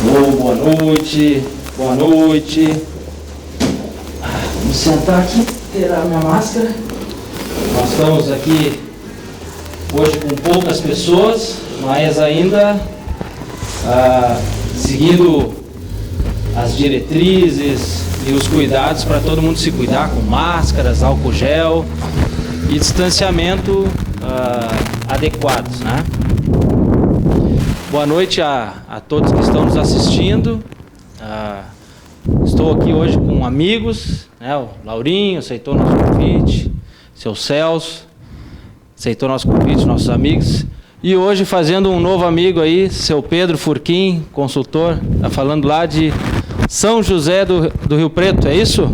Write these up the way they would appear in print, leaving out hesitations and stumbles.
Boa noite, boa noite. Vamos sentar aqui, tirar minha máscara. Nós estamos aqui hoje com poucas pessoas, mas ainda seguindo as diretrizes e os cuidados para todo mundo se cuidar, com máscaras, álcool gel e distanciamento adequados, né? Boa noite a todos que estão nos assistindo. Estou aqui hoje com amigos, né? O Laurinho aceitou nosso convite, seu Celso aceitou nosso convite, nossos amigos. E hoje fazendo um novo amigo aí, seu Pedro Furquim, consultor, está falando lá de São José do Rio Preto, é isso?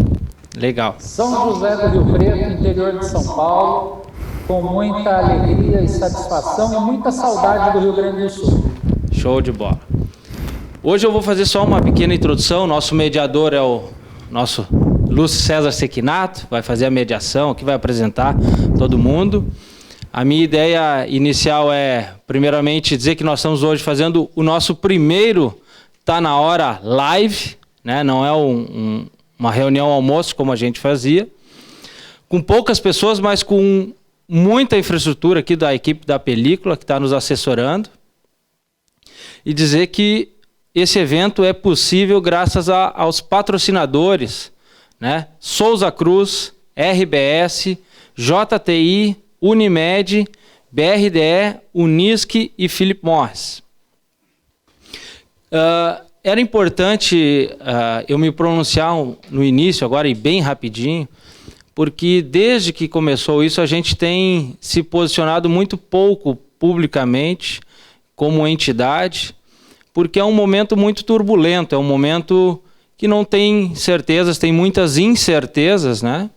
Legal. São José do Rio Preto, interior de São Paulo, com muita alegria e satisfação e muita saudade do Rio Grande do Sul. Show de bola. Hoje eu vou fazer só uma pequena introdução. Nosso mediador é o nosso Lúcio César Sequinato, vai fazer a mediação aqui, vai apresentar todo mundo. A minha ideia inicial é, primeiramente, dizer que nós estamos hoje fazendo o nosso primeiro Tá Na Hora live, né? Não é uma reunião almoço como a gente fazia, com poucas pessoas, mas com muita infraestrutura aqui da equipe da película que está nos assessorando. E dizer que esse evento é possível graças aos patrocinadores, né? Souza Cruz, RBS, JTI, Unimed, BRDE, Unisc e Philip Morris. Era importante eu me pronunciar no início, agora e bem rapidinho, porque desde que começou isso a gente tem se posicionado muito pouco publicamente como entidade, porque é um momento muito turbulento, é um momento que não tem certezas, tem muitas incertezas, né?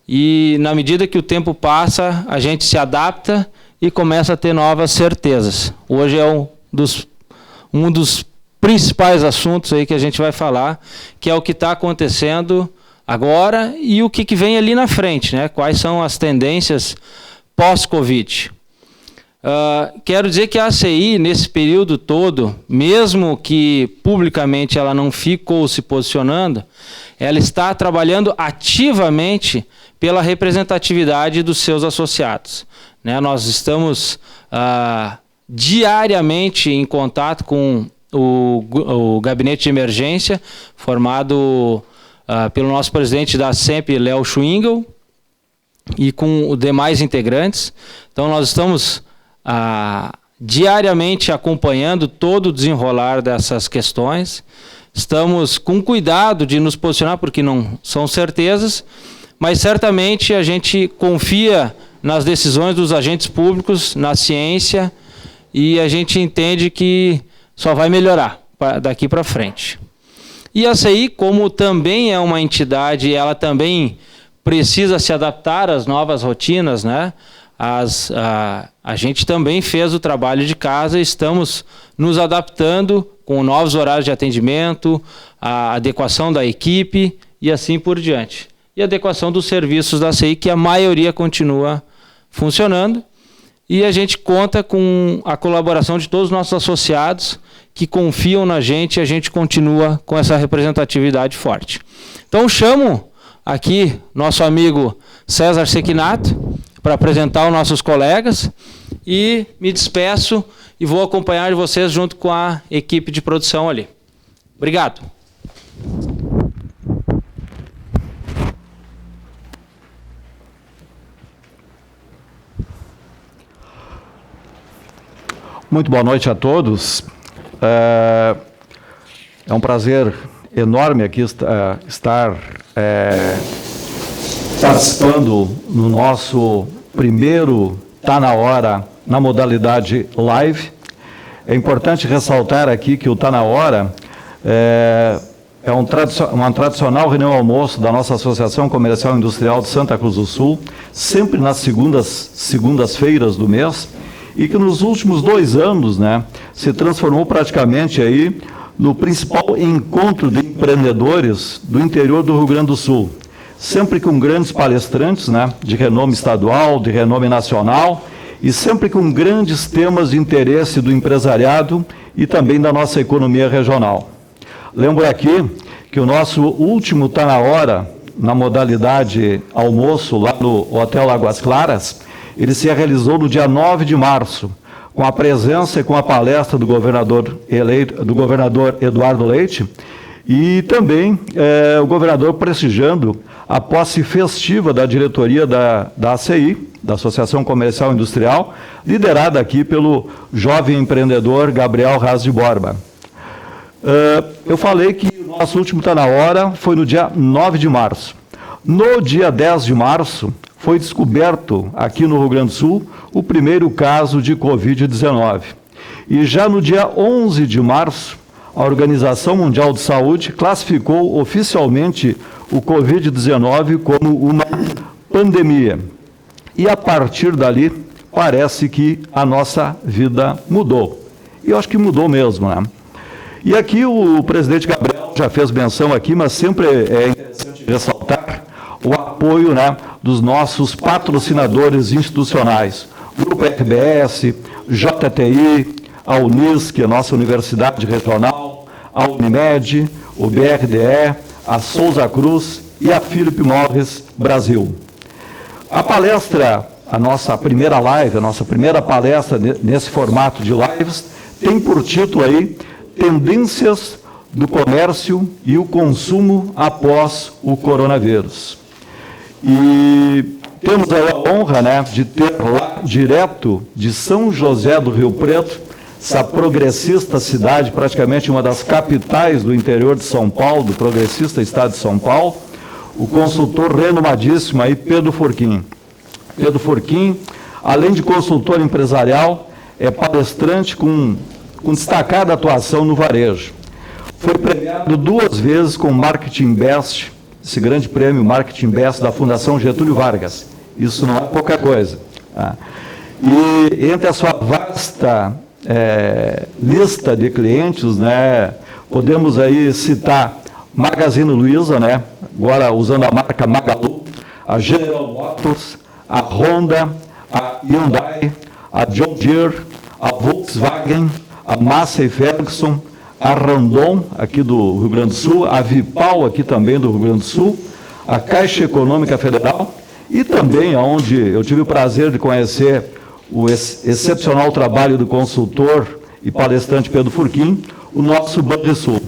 E na medida que o tempo passa, a gente se adapta e começa a ter novas certezas. Hoje é um dos principais assuntos aí que a gente vai falar, que é o que está acontecendo agora e o que vem ali na frente, né? Quais são as tendências pós-Covid. Quero dizer que a ACI, nesse período todo, mesmo que publicamente ela não ficou se posicionando, ela está trabalhando ativamente pela representatividade dos seus associados, né? Nós estamos diariamente em contato com o gabinete de emergência, formado pelo nosso presidente da SEMP, Léo Schwingel, e com os demais integrantes. Então nós estamos diariamente acompanhando todo o desenrolar dessas questões. Estamos com cuidado de nos posicionar, porque não são certezas, mas certamente a gente confia nas decisões dos agentes públicos, na ciência, e a gente entende que só vai melhorar daqui para frente. E a ACI, como também é uma entidade, ela também precisa se adaptar às novas rotinas, né? A gente também fez o trabalho de casa e estamos nos adaptando com novos horários de atendimento, a adequação da equipe e assim por diante. E a adequação dos serviços da ACI, que a maioria continua funcionando. E a gente conta com a colaboração de todos os nossos associados que confiam na gente e a gente continua com essa representatividade forte. Então chamo aqui nosso amigo César Sequinato para apresentar os nossos colegas e me despeço e vou acompanhar vocês junto com a equipe de produção ali. Obrigado. Muito boa noite a todos. É um prazer enorme aqui estar participando no nosso primeiro Tá Na Hora na modalidade live. É importante ressaltar aqui que o Tá Na Hora é uma tradicional reunião almoço da nossa Associação Comercial e Industrial de Santa Cruz do Sul, sempre nas segundas-feiras do mês, e que nos últimos 2 anos, né, se transformou praticamente aí no principal encontro de empreendedores do interior do Rio Grande do Sul. Sempre com grandes palestrantes, né, de renome estadual, de renome nacional, e sempre com grandes temas de interesse do empresariado e também da nossa economia regional. Lembro aqui que o nosso último Tá na Hora, na modalidade almoço, lá no Hotel Águas Claras, ele se realizou no dia 9 de março, com a presença e com a palestra do governador Eduardo Leite, e também o governador prestigiando a posse festiva da diretoria da ACI, da Associação Comercial e Industrial, liderada aqui pelo jovem empreendedor Gabriel Raz de Borba. Eu falei que o nosso último Tá na Hora foi no dia 9 de março. No dia 10 de março, foi descoberto aqui no Rio Grande do Sul o primeiro caso de Covid-19. E já no dia 11 de março, a Organização Mundial de Saúde classificou oficialmente o Covid-19 como uma pandemia. E a partir dali, parece que a nossa vida mudou. E eu acho que mudou mesmo, né? E aqui o presidente Gabriel já fez menção aqui, mas sempre é interessante ressaltar o apoio, né, dos nossos patrocinadores institucionais. Grupo RBS, JTI, a Unisc, a nossa Universidade Regional, a Unimed, o BRDE, a Souza Cruz e a Philip Morris Brasil. A palestra, a nossa primeira live, a nossa primeira palestra nesse formato de lives, tem por título aí Tendências do Comércio e o Consumo após o Coronavírus. E temos a honra, né, de ter lá, direto de São José do Rio Preto, essa progressista cidade, praticamente uma das capitais do interior de São Paulo, do progressista estado de São Paulo, o consultor renomadíssimo aí, Pedro Forquim. Pedro Forquim, além de consultor empresarial, é palestrante com destacada atuação no varejo. Foi premiado 2 vezes com o Marketing Best, esse grande prêmio Marketing Best da Fundação Getúlio Vargas. Isso não é pouca coisa. Tá? E entre a sua vasta lista de clientes, né, podemos aí citar Magazine Luiza, né, agora usando a marca Magalu, a General Motors, a Honda, a Hyundai, a John Deere, a Volkswagen, a Massey Ferguson, a Randon, aqui do Rio Grande do Sul, a Vipal, aqui também do Rio Grande do Sul, a Caixa Econômica Federal, e também onde eu tive o prazer de conhecer o excepcional trabalho do consultor e palestrante Pedro Forquim, o nosso Banrisul.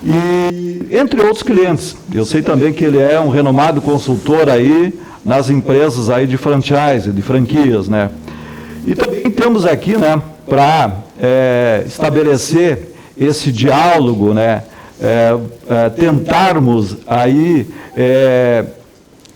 E entre outros clientes, eu sei também que ele é um renomado consultor aí nas empresas aí de franchise, de franquias, né? E também temos aqui, né, para estabelecer esse diálogo, né, tentarmos aí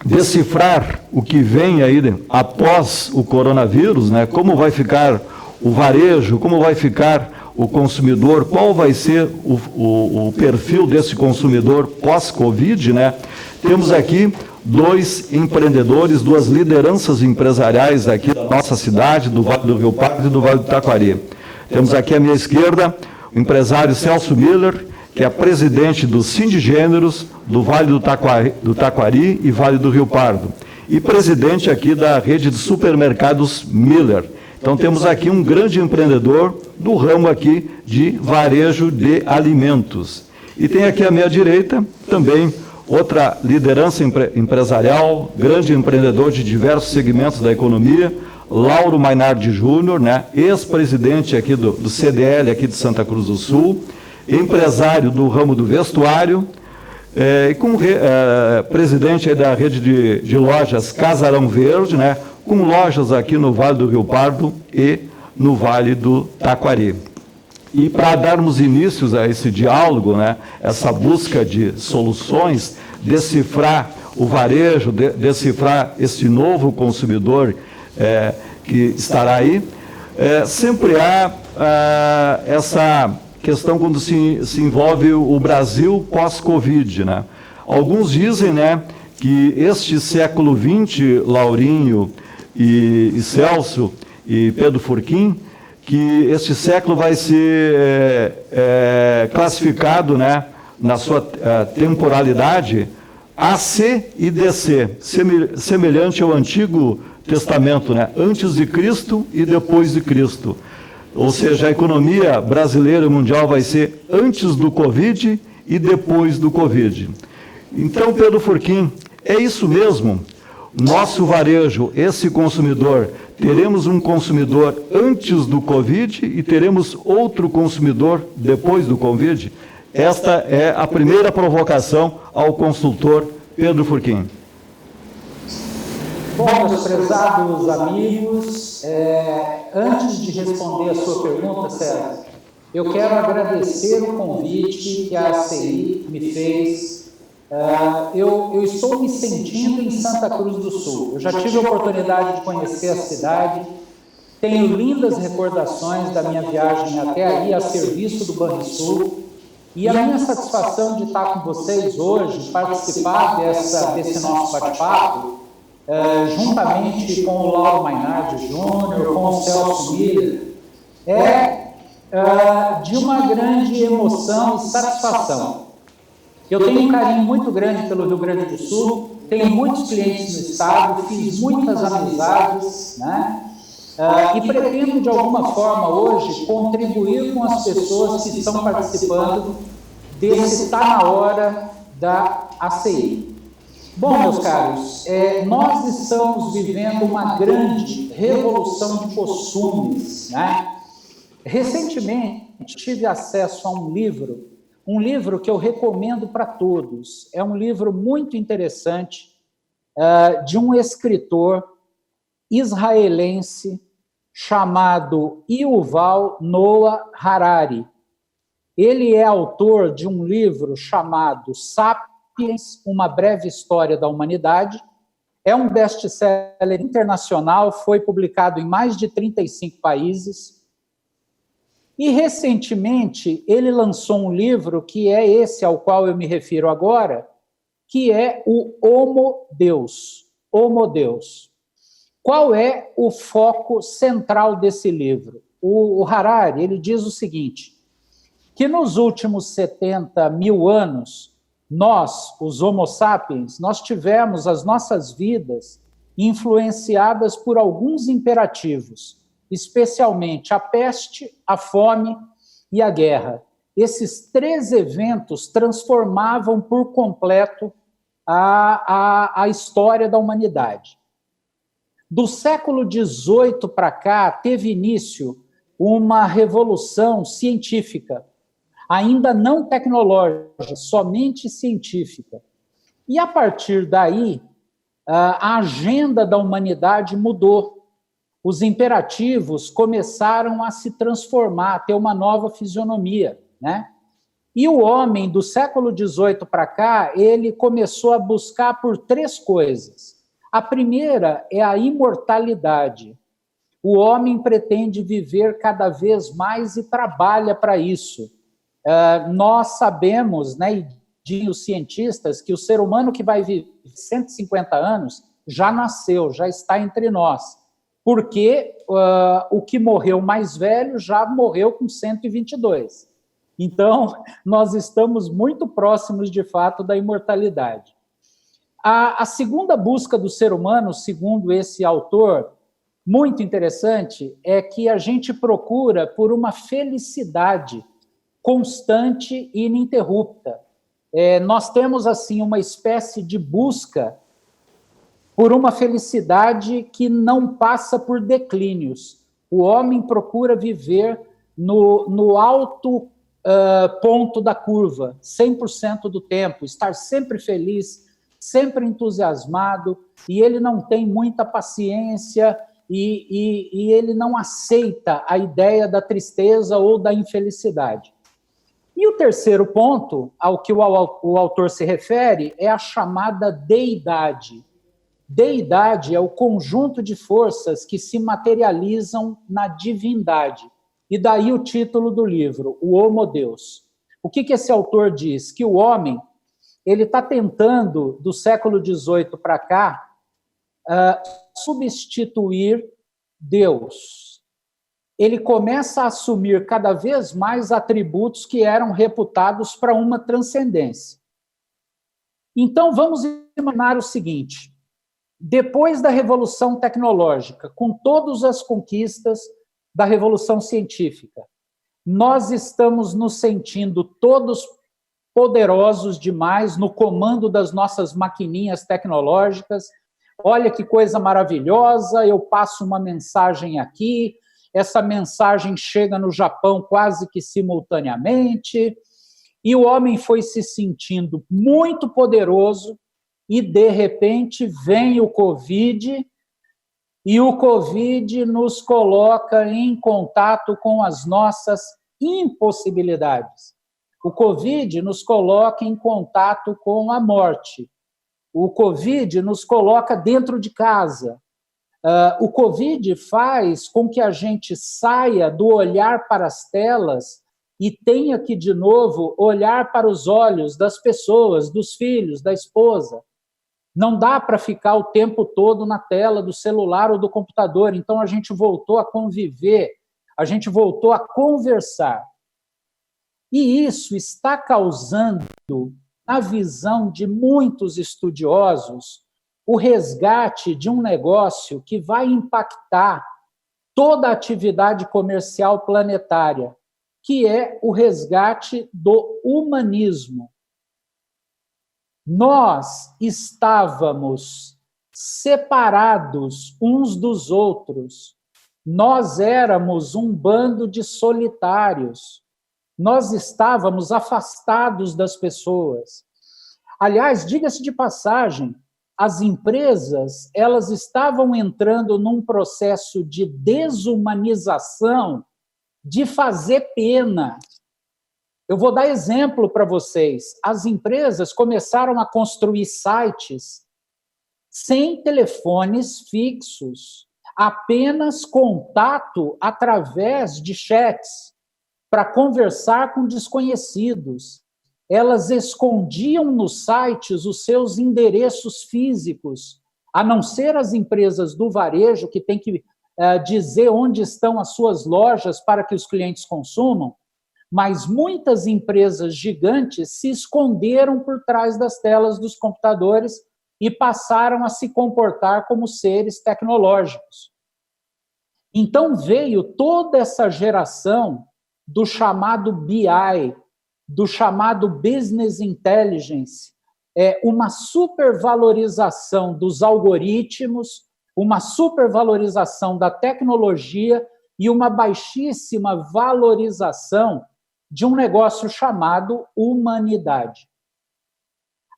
decifrar o que vem aí após o coronavírus, né, como vai ficar o varejo, como vai ficar o consumidor, qual vai ser o perfil desse consumidor pós-Covid, né? Temos aqui 2 empreendedores, 2 lideranças empresariais aqui da nossa cidade, do Vale do Rio Pardo e do Vale do Taquari. Temos aqui à minha esquerda o empresário Celso Miller, que é presidente do Sindigêneros, do Vale do Taquari e Vale do Rio Pardo, e presidente aqui da rede de supermercados Miller. Então temos aqui um grande empreendedor do ramo aqui de varejo de alimentos. E tem aqui à minha direita também outra liderança empresarial, grande empreendedor de diversos segmentos da economia, Lauro Mainardi Júnior, né, ex-presidente aqui do CDL aqui de Santa Cruz do Sul, empresário do ramo do vestuário, e presidente aí da rede de lojas Casarão Verde, né, com lojas aqui no Vale do Rio Pardo e no Vale do Taquari. E para darmos inícios a esse diálogo, né, essa busca de soluções, decifrar o varejo, decifrar esse novo consumidor que estará aí, sempre há essa questão quando se envolve o Brasil pós-Covid, né? Alguns dizem, né, que este século XX, Laurinho e Celso e Pedro Forquim, que este século vai ser classificado, né, na sua temporalidade, AC e DC, semelhante ao Antigo Testamento, né, antes de Cristo e depois de Cristo. Ou seja, a economia brasileira e mundial vai ser antes do Covid e depois do Covid. Então, Pedro Furquim, é isso mesmo? Nosso varejo, esse consumidor, teremos um consumidor antes do Covid e teremos outro consumidor depois do Covid? Esta é a primeira provocação ao consultor Pedro Furquim. Bom, meus prezados amigos, antes de responder a sua pergunta, César, eu quero agradecer o convite que a ACI me fez. Eu estou me sentindo em Santa Cruz do Sul. Eu já tive a oportunidade de conhecer a cidade, tenho lindas recordações da minha viagem até aí a serviço do Banrisul, e a minha satisfação de estar com vocês hoje, participar desse nosso bate-papo, juntamente com o Lauro Mainardi Júnior, com o Celso Miller, de uma grande emoção e satisfação. Eu tenho um carinho muito grande pelo Rio Grande do Sul, tenho muitos clientes no estado, fiz muitas amizades, né? E pretendo, de alguma forma, hoje, contribuir com as pessoas que estão participando desse Tá Na Hora da ACI. Bom, meus caros, nós estamos vivendo uma grande revolução de costumes, né? Recentemente, tive acesso a um livro que eu recomendo para todos. É um livro muito interessante, de um escritor israelense chamado Yuval Noah Harari. Ele é autor de um livro chamado Sapiens, Uma Breve História da Humanidade. É um best-seller internacional, foi publicado em mais de 35 países. E, recentemente, ele lançou um livro que é esse ao qual eu me refiro agora, que é o Homo Deus. Homo Deus. Qual é o foco central desse livro? O Harari, ele diz o seguinte, que nos últimos 70 mil anos, nós, os Homo sapiens, nós tivemos as nossas vidas influenciadas por alguns imperativos, especialmente a peste, a fome e a guerra. Esses 3 eventos transformavam por completo a história da humanidade. Do século XVIII para cá, teve início uma revolução científica, ainda não tecnológica, somente científica. E, a partir daí, a agenda da humanidade mudou. Os imperativos começaram a se transformar, a ter uma nova fisionomia, né? E o homem, do século XVIII para cá, ele começou a buscar por 3 coisas. A primeira é a imortalidade. O homem pretende viver cada vez mais e trabalha para isso. Nós sabemos, né, e dizem os cientistas, que o ser humano que vai viver 150 anos já nasceu, já está entre nós. Porque o que morreu mais velho já morreu com 122. Então, nós estamos muito próximos, de fato, da imortalidade. A segunda busca do ser humano, segundo esse autor, muito interessante, é que a gente procura por uma felicidade constante e ininterrupta. Nós temos, assim, uma espécie de busca por uma felicidade que não passa por declínios. O homem procura viver no alto ponto da curva, 100% do tempo, estar sempre feliz, sempre entusiasmado, e ele não tem muita paciência e ele não aceita a ideia da tristeza ou da infelicidade. E o terceiro ponto, ao que o autor se refere, é a chamada deidade. Deidade é o conjunto de forças que se materializam na divindade. E daí o título do livro, o Homo Deus. O que esse autor diz? Que o homem ele está tentando, do século XVIII para cá, substituir Deus. Ele começa a assumir cada vez mais atributos que eram reputados para uma transcendência. Então, vamos imaginar o seguinte: depois da Revolução Tecnológica, com todas as conquistas, da revolução científica. Nós estamos nos sentindo todos poderosos demais no comando das nossas maquininhas tecnológicas. Olha que coisa maravilhosa, eu passo uma mensagem aqui, essa mensagem chega no Japão quase que simultaneamente, e o homem foi se sentindo muito poderoso, e de repente vem o Covid, e o Covid nos coloca em contato com as nossas impossibilidades. O Covid nos coloca em contato com a morte. O Covid nos coloca dentro de casa. O Covid faz com que a gente saia do olhar para as telas e tenha que, de novo, olhar para os olhos das pessoas, dos filhos, da esposa. Não dá para ficar o tempo todo na tela do celular ou do computador. Então, a gente voltou a conviver, a gente voltou a conversar. E isso está causando, na visão de muitos estudiosos, o resgate de um negócio que vai impactar toda a atividade comercial planetária, que é o resgate do humanismo. Nós estávamos separados uns dos outros. Nós éramos um bando de solitários. Nós estávamos afastados das pessoas. Aliás, diga-se de passagem, as empresas, elas estavam entrando num processo de desumanização, de fazer pena. Eu vou dar exemplo para vocês. As empresas começaram a construir sites sem telefones fixos, apenas contato através de chats, para conversar com desconhecidos. Elas escondiam nos sites os seus endereços físicos, a não ser as empresas do varejo, que têm que dizer onde estão as suas lojas para que os clientes consumam, mas muitas empresas gigantes se esconderam por trás das telas dos computadores e passaram a se comportar como seres tecnológicos. Então veio toda essa geração do chamado BI, do chamado Business Intelligence, uma supervalorização dos algoritmos, uma supervalorização da tecnologia e uma baixíssima valorização de um negócio chamado humanidade.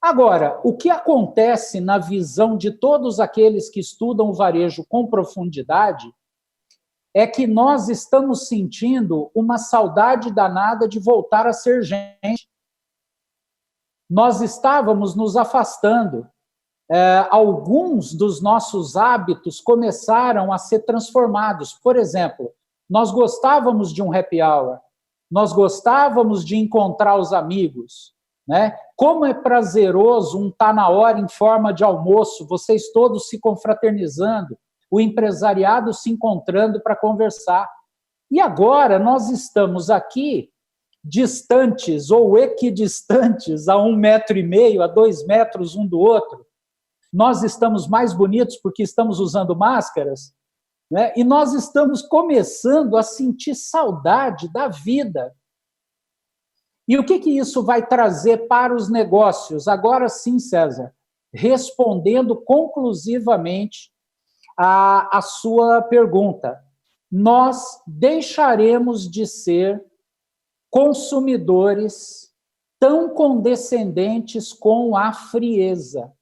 Agora, o que acontece na visão de todos aqueles que estudam o varejo com profundidade é que nós estamos sentindo uma saudade danada de voltar a ser gente. Nós estávamos nos afastando. Alguns dos nossos hábitos começaram a ser transformados. Por exemplo, nós gostávamos de um happy hour, nós gostávamos de encontrar os amigos, né? Como é prazeroso um tá na hora em forma de almoço, vocês todos se confraternizando, o empresariado se encontrando para conversar. E agora nós estamos aqui distantes ou equidistantes a 1,5 metro, a 2 metros um do outro. Nós estamos mais bonitos porque estamos usando máscaras, né? E nós estamos começando a sentir saudade da vida. E o que isso vai trazer para os negócios? Agora sim, César, respondendo conclusivamente a sua pergunta. Nós deixaremos de ser consumidores tão condescendentes com a frieza.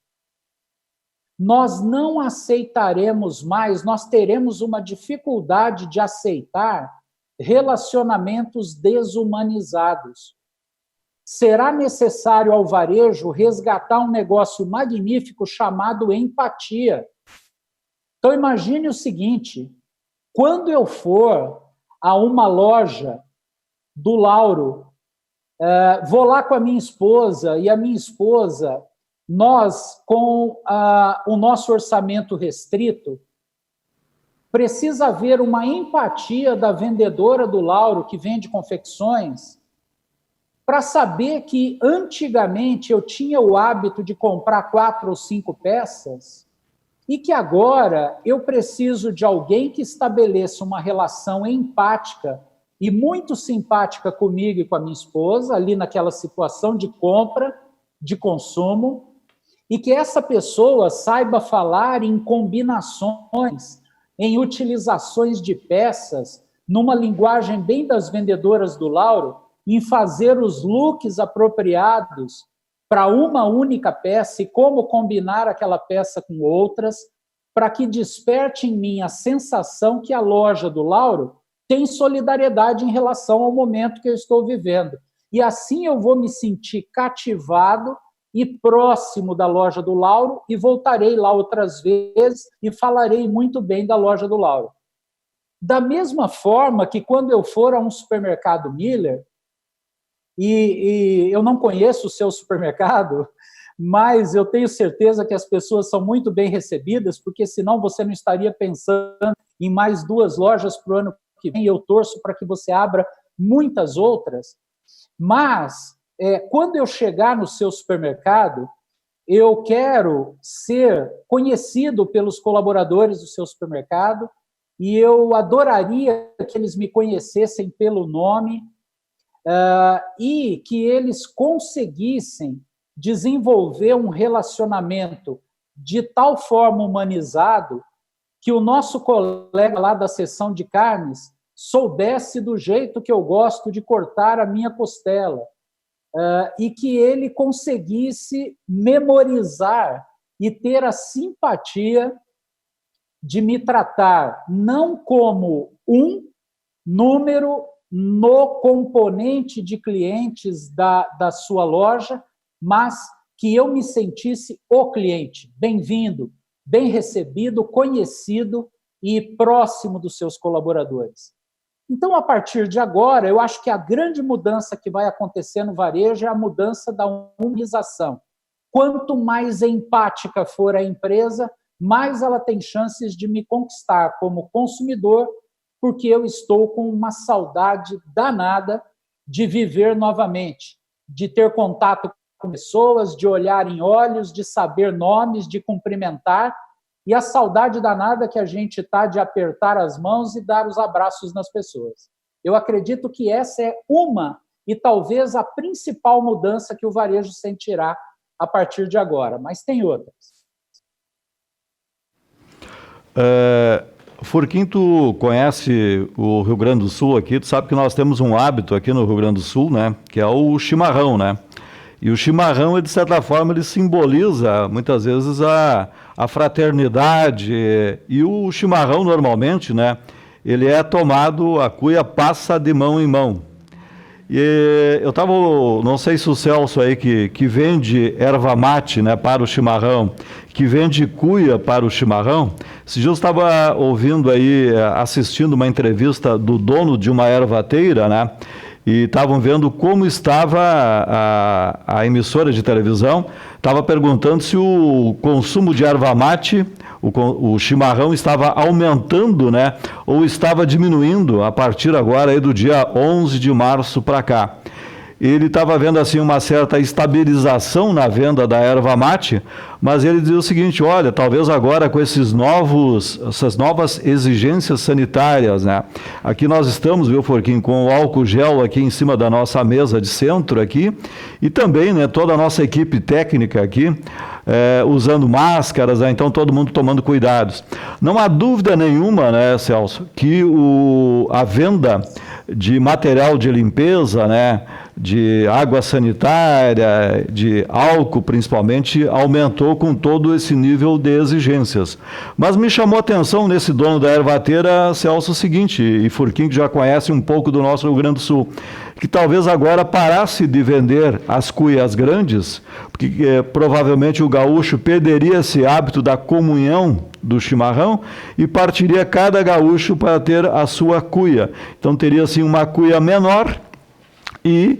Nós não aceitaremos mais, nós teremos uma dificuldade de aceitar relacionamentos desumanizados. Será necessário ao varejo resgatar um negócio magnífico chamado empatia. Então, imagine o seguinte, quando eu for a uma loja do Lauro, vou lá com a minha esposa, e a minha esposa, nós, com o nosso orçamento restrito, precisa haver uma empatia da vendedora do Lauro, que vende confecções, para saber que, antigamente, eu tinha o hábito de comprar 4 ou 5 peças, e que agora eu preciso de alguém que estabeleça uma relação empática e muito simpática comigo e com a minha esposa, ali naquela situação de compra, de consumo, e que essa pessoa saiba falar em combinações, em utilizações de peças, numa linguagem bem das vendedoras do Lauro, em fazer os looks apropriados para uma única peça e como combinar aquela peça com outras, para que desperte em mim a sensação que a loja do Lauro tem solidariedade em relação ao momento que eu estou vivendo. E assim eu vou me sentir cativado e próximo da loja do Lauro e voltarei lá outras vezes e falarei muito bem da loja do Lauro. Da mesma forma que quando eu for a um supermercado Miller, e eu não conheço o seu supermercado, mas eu tenho certeza que as pessoas são muito bem recebidas, porque senão você não estaria pensando em mais 2 lojas para o ano que vem, e eu torço para que você abra muitas outras. Mas, quando eu chegar no seu supermercado, eu quero ser conhecido pelos colaboradores do seu supermercado e eu adoraria que eles me conhecessem pelo nome e que eles conseguissem desenvolver um relacionamento de tal forma humanizado que o nosso colega lá da seção de carnes soubesse do jeito que eu gosto de cortar a minha costela, e que ele conseguisse memorizar e ter a simpatia de me tratar não como um número no componente de clientes da sua loja, mas que eu me sentisse o cliente, bem-vindo, bem recebido, conhecido e próximo dos seus colaboradores. Então, a partir de agora, eu acho que a grande mudança que vai acontecer no varejo é a mudança da humanização. Quanto mais empática for a empresa, mais ela tem chances de me conquistar como consumidor, porque eu estou com uma saudade danada de viver novamente, de ter contato com pessoas, de olhar em olhos, de saber nomes, de cumprimentar, e a saudade danada que a gente está de apertar as mãos e dar os abraços nas pessoas. Eu acredito que essa é uma e talvez a principal mudança que o varejo sentirá a partir de agora, mas tem outras. Furquim, tu conhece o Rio Grande do Sul aqui, tu sabe que nós temos um hábito aqui no Rio Grande do Sul, né, que é o chimarrão, né? E o chimarrão, de certa forma, ele simboliza, muitas vezes, a fraternidade. E o chimarrão, normalmente, né, ele é tomado, a cuia passa de mão em mão. E eu estava, não sei se o Celso aí, que vende erva mate, né, para o chimarrão, que vende cuia para o chimarrão, esse dia eu estava ouvindo aí, assistindo uma entrevista do dono de uma ervateira, né, e estavam vendo como estava a emissora de televisão, estava perguntando se o consumo de erva mate, o chimarrão estava aumentando, né, ou estava diminuindo a partir agora aí do dia 11 de março para cá. Ele estava vendo assim uma certa estabilização na venda da erva mate, mas ele dizia o seguinte: olha, talvez agora com essas novas exigências sanitárias, né? Aqui nós estamos, viu, Furquim, com o álcool gel aqui em cima da nossa mesa de centro aqui, e também, né, toda a nossa equipe técnica aqui, usando máscaras, né, então todo mundo tomando cuidados. Não há dúvida nenhuma, né, Celso, que a venda de material de limpeza, né, de água sanitária, de álcool principalmente, aumentou com todo esse nível de exigências. Mas me chamou a atenção nesse dono da ervateira, Celso, o seguinte, e Furquim, que já conhece um pouco do nosso Rio Grande do Sul, que talvez agora parasse de vender as cuias grandes, porque provavelmente o gaúcho perderia esse hábito da comunhão do chimarrão e partiria cada gaúcho para ter a sua cuia. Então teria assim uma cuia menor e,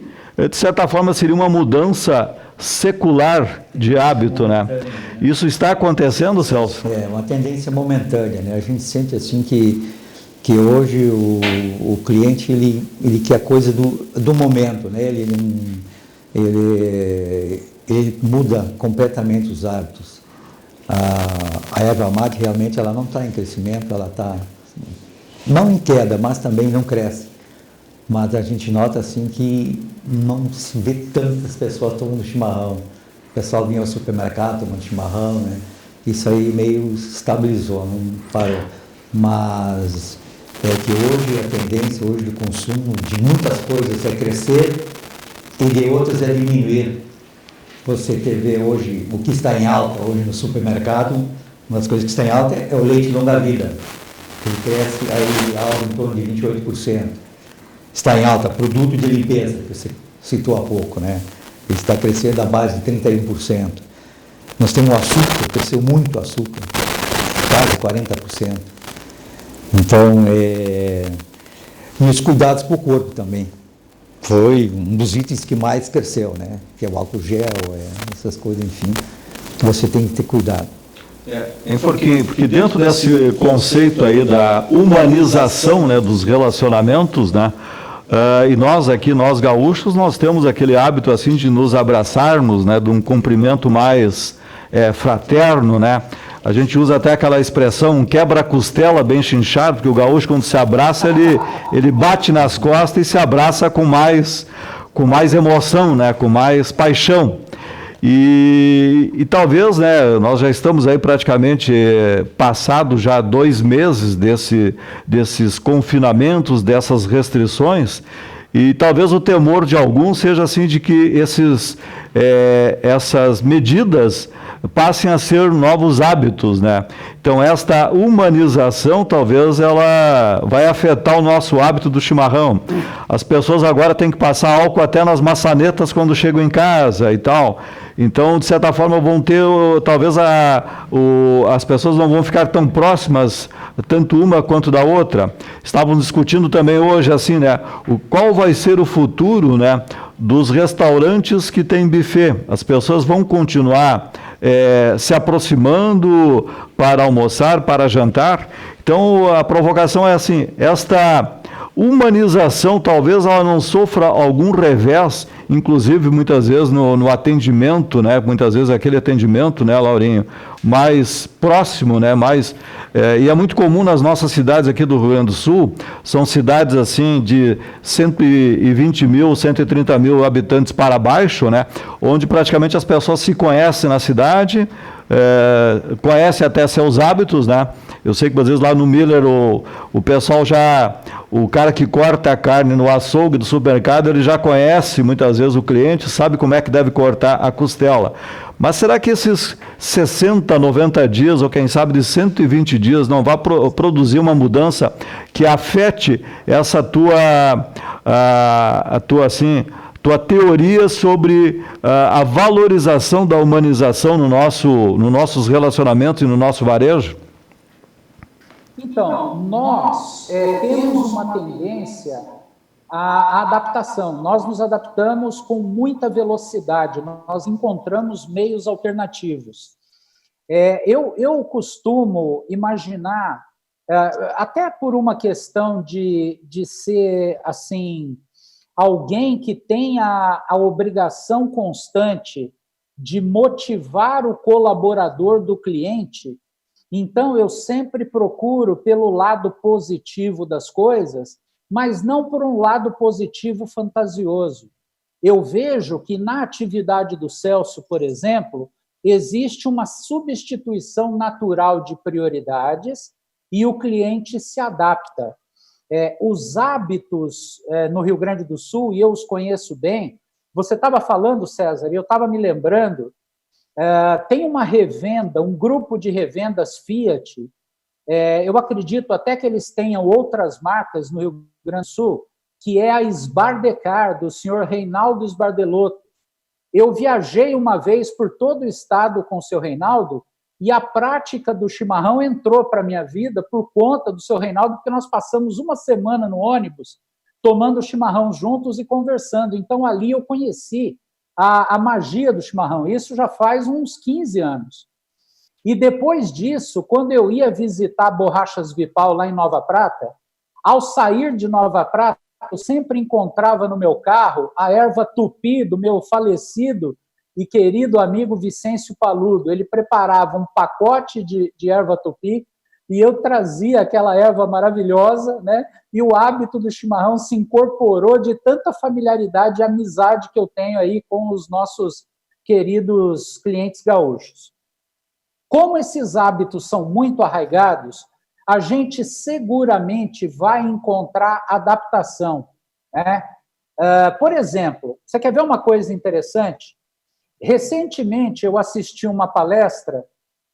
de certa forma, seria uma mudança secular de hábito, né? Isso está acontecendo, Celso? É uma tendência momentânea, né? A gente sente assim que hoje o cliente ele quer a coisa do momento, né? Ele muda completamente os hábitos. A erva mate realmente ela não está em crescimento, ela está não em queda, mas também não cresce. Mas a gente nota assim que não se vê tantas pessoas tomando chimarrão. O pessoal vinha ao supermercado tomando chimarrão, né? Isso aí meio estabilizou, não parou. Mas é que hoje a tendência hoje do consumo de muitas coisas é crescer e de outras é diminuir. Você vê hoje o que está em alta hoje no supermercado, uma das coisas que está em alta é o leite longa-vida. Ele cresce aí algo em torno de 28%. Está em alta, produto de limpeza, que você citou há pouco, né? Ele está crescendo à base de 31%. Nós temos o açúcar, cresceu muito o açúcar, quase 40%. Então, e os cuidados para o corpo também. Foi um dos itens que mais cresceu, né? Que é o álcool gel, essas coisas, enfim, que você tem que ter cuidado. Porque dentro desse conceito aí da humanização, né, dos relacionamentos, né, e nós aqui, nós gaúchos, nós temos aquele hábito assim de nos abraçarmos, né, de um cumprimento mais fraterno, né? A gente usa até aquela expressão, um quebra-costela bem chinchado, porque o gaúcho, quando se abraça, ele bate nas costas e se abraça com mais emoção, né? Com mais paixão. E talvez, né, nós já estamos aí praticamente passados já 2 meses desses confinamentos, dessas restrições, e talvez o temor de alguns seja assim de que essas medidas passem a ser novos hábitos, né? Então, esta humanização, talvez, ela vai afetar o nosso hábito do chimarrão. As pessoas agora têm que passar álcool até nas maçanetas quando chegam em casa e tal. Então, de certa forma, vão ter, talvez, as pessoas não vão ficar tão próximas, tanto uma quanto da outra. Estávamos discutindo também hoje, assim, né? Qual vai ser o futuro, né, dos restaurantes que têm buffet? As pessoas vão continuar se aproximando para almoçar, para jantar. Então, a provocação é assim, esta humanização, talvez ela não sofra algum revés, inclusive muitas vezes no atendimento, né? Muitas vezes aquele atendimento, né, Laurinho, mais próximo, né? E é muito comum nas nossas cidades aqui do Rio Grande do Sul, são cidades assim de 120 mil, 130 mil habitantes para baixo, né? Onde praticamente as pessoas se conhecem na cidade, conhecem até seus hábitos, né? Eu sei que às vezes lá no Miller o pessoal o cara que corta a carne no açougue do supermercado, ele já conhece muitas vezes o cliente, sabe como é que deve cortar a costela. Mas será que esses 60, 90 dias, ou quem sabe de 120 dias, não vai produzir uma mudança que afete essa tua teoria sobre a valorização da humanização no nossos relacionamentos e no nosso varejo? Então, nós temos uma tendência à adaptação. Nós nos adaptamos com muita velocidade, nós encontramos meios alternativos. Eu costumo imaginar, até por uma questão de ser, assim, alguém que tem a obrigação constante de motivar o colaborador do cliente. Então, eu sempre procuro pelo lado positivo das coisas, mas não por um lado positivo fantasioso. Eu vejo que na atividade do Celso, por exemplo, existe uma substituição natural de prioridades e o cliente se adapta. Os hábitos no Rio Grande do Sul, e eu os conheço bem, você estava falando, César, e eu estava me lembrando, tem uma revenda, um grupo de revendas Fiat, eu acredito até que eles tenham outras marcas no Rio Grande do Sul, que é a Sbardecar, do senhor Reinaldo Sbardelotto. Eu viajei uma vez por todo o estado com o seu Reinaldo e a prática do chimarrão entrou para a minha vida por conta do seu Reinaldo, porque nós passamos uma semana no ônibus tomando chimarrão juntos e conversando. Então, ali eu conheci a magia do chimarrão. Isso já faz uns 15 anos. E depois disso, quando eu ia visitar Borrachas Vipal lá em Nova Prata, ao sair de Nova Prata, eu sempre encontrava no meu carro a erva tupi do meu falecido e querido amigo Vicêncio Paludo. Ele preparava um pacote de erva tupi e eu trazia aquela erva maravilhosa, né? E o hábito do chimarrão se incorporou de tanta familiaridade e amizade que eu tenho aí com os nossos queridos clientes gaúchos. Como esses hábitos são muito arraigados, a gente seguramente vai encontrar adaptação, né? Por exemplo, você quer ver uma coisa interessante? Recentemente, eu assisti uma palestra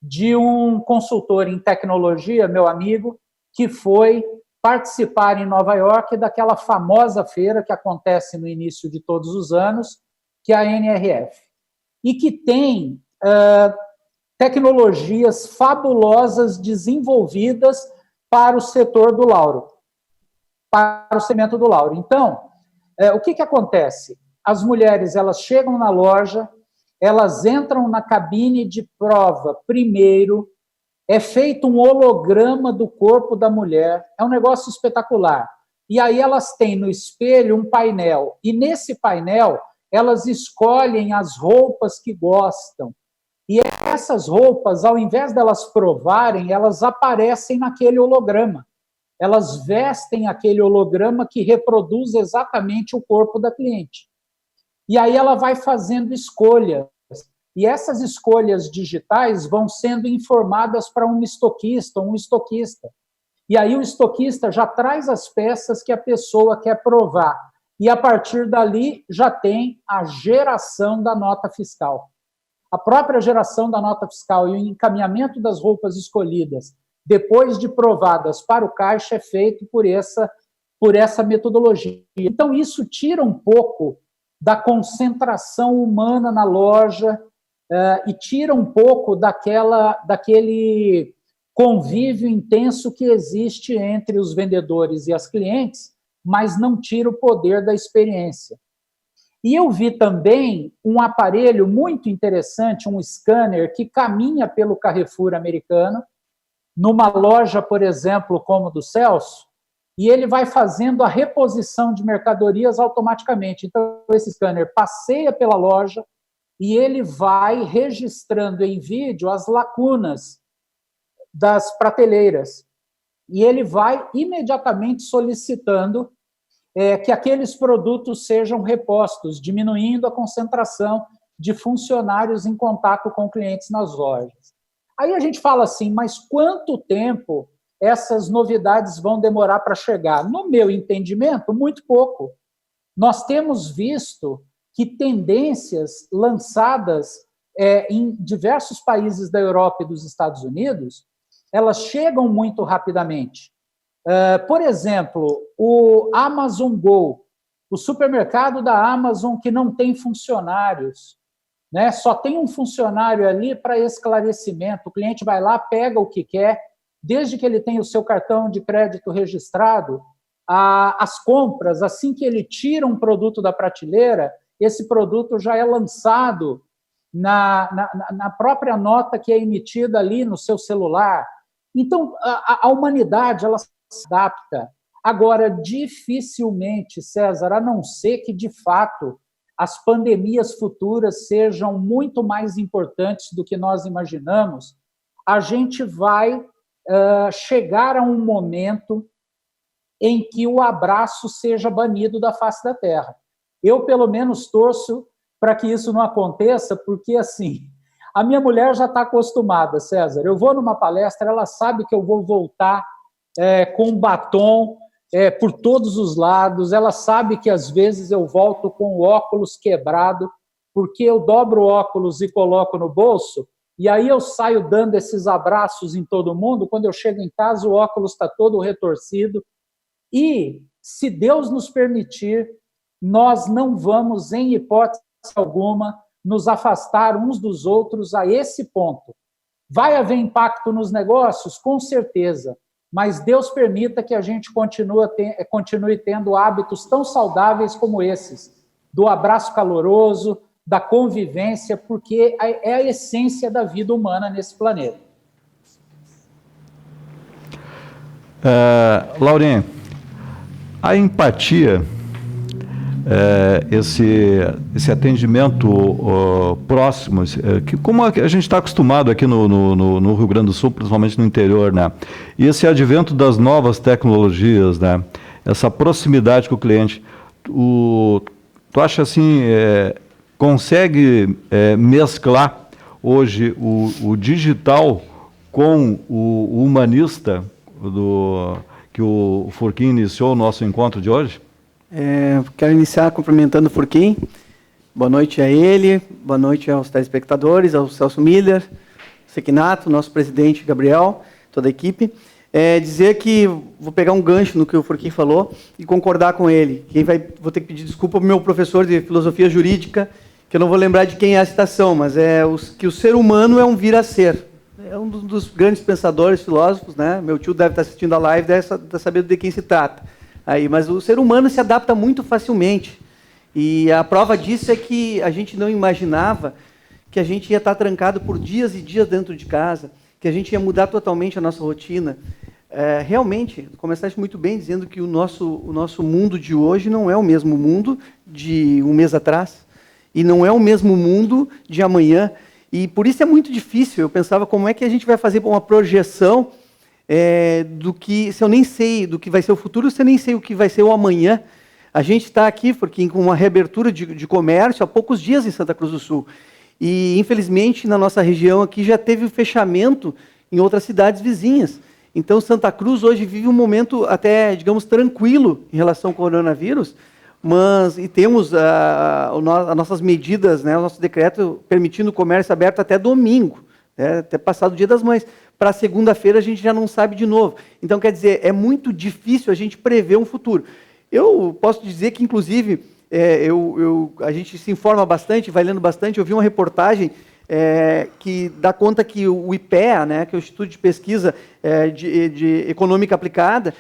de um consultor em tecnologia, meu amigo, que foi participar em Nova York daquela famosa feira que acontece no início de todos os anos, que é a NRF, e que tem tecnologias fabulosas desenvolvidas para o setor do lauro, para o segmento do lauro. Então, o que acontece? As mulheres, elas chegam na loja, elas entram na cabine de prova primeiro, é feito um holograma do corpo da mulher, é um negócio espetacular. E aí elas têm no espelho um painel, e nesse painel elas escolhem as roupas que gostam. E essas roupas, ao invés delas provarem, elas aparecem naquele holograma. Elas vestem aquele holograma que reproduz exatamente o corpo da cliente. E aí ela vai fazendo escolhas. E essas escolhas digitais vão sendo informadas para um estoquista. E aí o estoquista já traz as peças que a pessoa quer provar. E a partir dali já tem a geração da nota fiscal. A própria geração da nota fiscal e o encaminhamento das roupas escolhidas, depois de provadas para o caixa, é feito por essa metodologia. Então, isso tira um pouco da concentração humana na loja e tira um pouco daquele convívio intenso que existe entre os vendedores e as clientes, mas não tira o poder da experiência. E eu vi também um aparelho muito interessante, um scanner, que caminha pelo Carrefour americano, numa loja, por exemplo, como do Celso, e ele vai fazendo a reposição de mercadorias automaticamente. Então, esse scanner passeia pela loja e ele vai registrando em vídeo as lacunas das prateleiras. E ele vai imediatamente solicitando que aqueles produtos sejam repostos, diminuindo a concentração de funcionários em contato com clientes nas lojas. Aí a gente fala assim, mas quanto tempo essas novidades vão demorar para chegar? No meu entendimento, muito pouco. Nós temos visto que tendências lançadas em diversos países da Europa e dos Estados Unidos, elas chegam muito rapidamente. Por exemplo, o Amazon Go, o supermercado da Amazon que não tem funcionários, né? Só tem um funcionário ali para esclarecimento. O cliente vai lá, pega o que quer, desde que ele tenha o seu cartão de crédito registrado, as compras, assim que ele tira um produto da prateleira, esse produto já é lançado na própria nota que é emitida ali no seu celular. Então, a humanidade, ela se adapta. Agora, dificilmente, César, a não ser que, de fato, as pandemias futuras sejam muito mais importantes do que nós imaginamos, a gente vai chegar a um momento em que o abraço seja banido da face da terra. Eu, pelo menos, torço para que isso não aconteça, porque, assim, a minha mulher já está acostumada, César. Eu vou numa palestra, ela sabe que eu vou voltar com batom por todos os lados, ela sabe que, às vezes, eu volto com o óculos quebrado, porque eu dobro o óculos e coloco no bolso, e aí eu saio dando esses abraços em todo mundo, quando eu chego em casa, o óculos está todo retorcido, e, se Deus nos permitir, nós não vamos, em hipótese alguma, nos afastar uns dos outros a esse ponto. Vai haver impacto nos negócios? Com certeza, mas Deus permita que a gente continue tendo hábitos tão saudáveis como esses, do abraço caloroso, da convivência, porque é a essência da vida humana nesse planeta. Lauren, a empatia esse atendimento próximo, que como a gente está acostumado aqui no Rio Grande do Sul, principalmente no interior, né? E esse advento das novas tecnologias, né? Essa proximidade com o cliente, tu acha assim, consegue mesclar hoje o digital com o humanista que o Furquim iniciou o nosso encontro de hoje? Quero iniciar cumprimentando o Furquim. Boa noite a ele, boa noite aos telespectadores, ao Celso Miller, Sequinato, nosso presidente Gabriel, toda a equipe. Dizer que vou pegar um gancho no que o Furquim falou e concordar com ele. Vou ter que pedir desculpa para o meu professor de filosofia jurídica, que eu não vou lembrar de quem é a citação, mas que o ser humano é um vir a ser. É um dos grandes pensadores, filósofos, né? Meu tio deve estar assistindo a live, deve saber de quem se trata. Mas o ser humano se adapta muito facilmente. E a prova disso é que a gente não imaginava que a gente ia estar trancado por dias e dias dentro de casa, que a gente ia mudar totalmente a nossa rotina. Realmente, começaste muito bem dizendo que o nosso mundo de hoje não é o mesmo mundo de um mês atrás, e não é o mesmo mundo de amanhã. E por isso é muito difícil. Eu pensava como é que a gente vai fazer uma projeção do que, se eu nem sei do que vai ser o futuro, se eu nem sei o que vai ser o amanhã. A gente está aqui porque com uma reabertura de comércio há poucos dias em Santa Cruz do Sul. E, infelizmente, na nossa região aqui já teve o fechamento em outras cidades vizinhas. Então, Santa Cruz hoje vive um momento até, digamos, tranquilo em relação ao coronavírus, e temos as nossas medidas, né, o nosso decreto permitindo o comércio aberto até domingo, até passado o Dia das Mães. Para segunda-feira a gente já não sabe de novo. Então, quer dizer, é muito difícil a gente prever um futuro. Eu posso dizer que, inclusive, a gente se informa bastante, vai lendo bastante. Eu vi uma reportagem que dá conta que o IPEA, né, que é o Instituto de Pesquisa de Econômica Aplicada,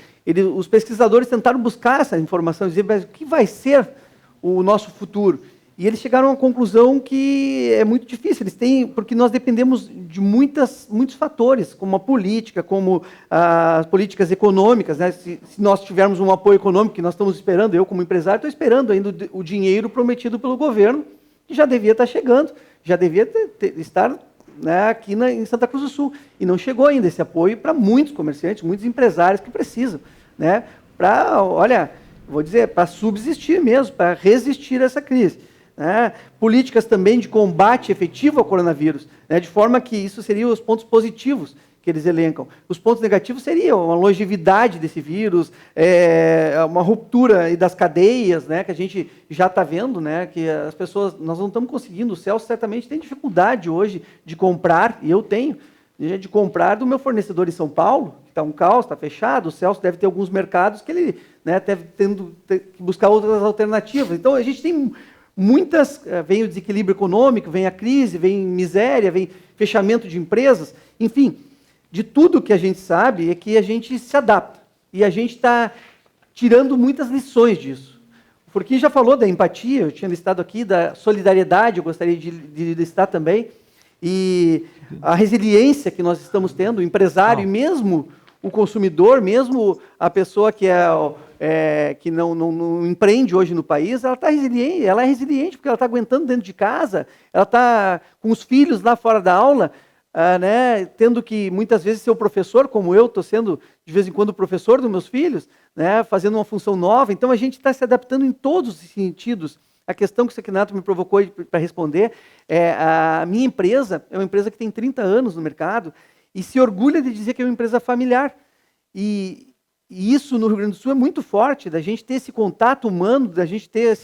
os pesquisadores tentaram buscar essa informação, dizer, mas o que vai ser o nosso futuro? E eles chegaram a uma conclusão que é muito difícil, porque nós dependemos de muitos fatores, como a política, como as políticas econômicas, né? Se nós tivermos um apoio econômico, que nós estamos esperando, eu como empresário estou esperando ainda o dinheiro prometido pelo governo, que já devia estar chegando, já devia estar, né, aqui em Santa Cruz do Sul. E não chegou ainda esse apoio para muitos comerciantes, muitos empresários que precisam, né, para subsistir mesmo, para resistir a essa crise. Políticas também de combate efetivo ao coronavírus, né, de forma que isso seriam os pontos positivos que eles elencam. Os pontos negativos seriam uma longevidade desse vírus, uma ruptura das cadeias, né, que a gente já está vendo, né, que as pessoas, nós não estamos conseguindo, o Celso certamente tem dificuldade hoje de comprar, e eu tenho, de comprar do meu fornecedor em São Paulo, que está um caos, está fechado. O Celso deve ter alguns mercados que ele, né, deve ter que buscar outras alternativas. Então a gente tem vem o desequilíbrio econômico, vem a crise, vem miséria, vem fechamento de empresas, enfim, de tudo que a gente sabe é que a gente se adapta, e a gente está tirando muitas lições disso. O Furquim já falou da empatia, eu tinha listado aqui, da solidariedade, eu gostaria de listar também, e a resiliência que nós estamos tendo, o empresário, e mesmo o consumidor, mesmo a pessoa que que não empreende hoje no país, ela é resiliente porque ela está aguentando dentro de casa, ela está com os filhos lá fora da aula, né, tendo que muitas vezes ser o professor, como eu estou sendo de vez em quando o professor dos meus filhos, né, fazendo uma função nova. Então a gente está se adaptando em todos os sentidos. A questão que o Sequinato me provocou para responder a minha empresa é uma empresa que tem 30 anos no mercado e se orgulha de dizer que é uma empresa familiar. E isso no Rio Grande do Sul é muito forte, da gente ter esse contato humano, da gente ter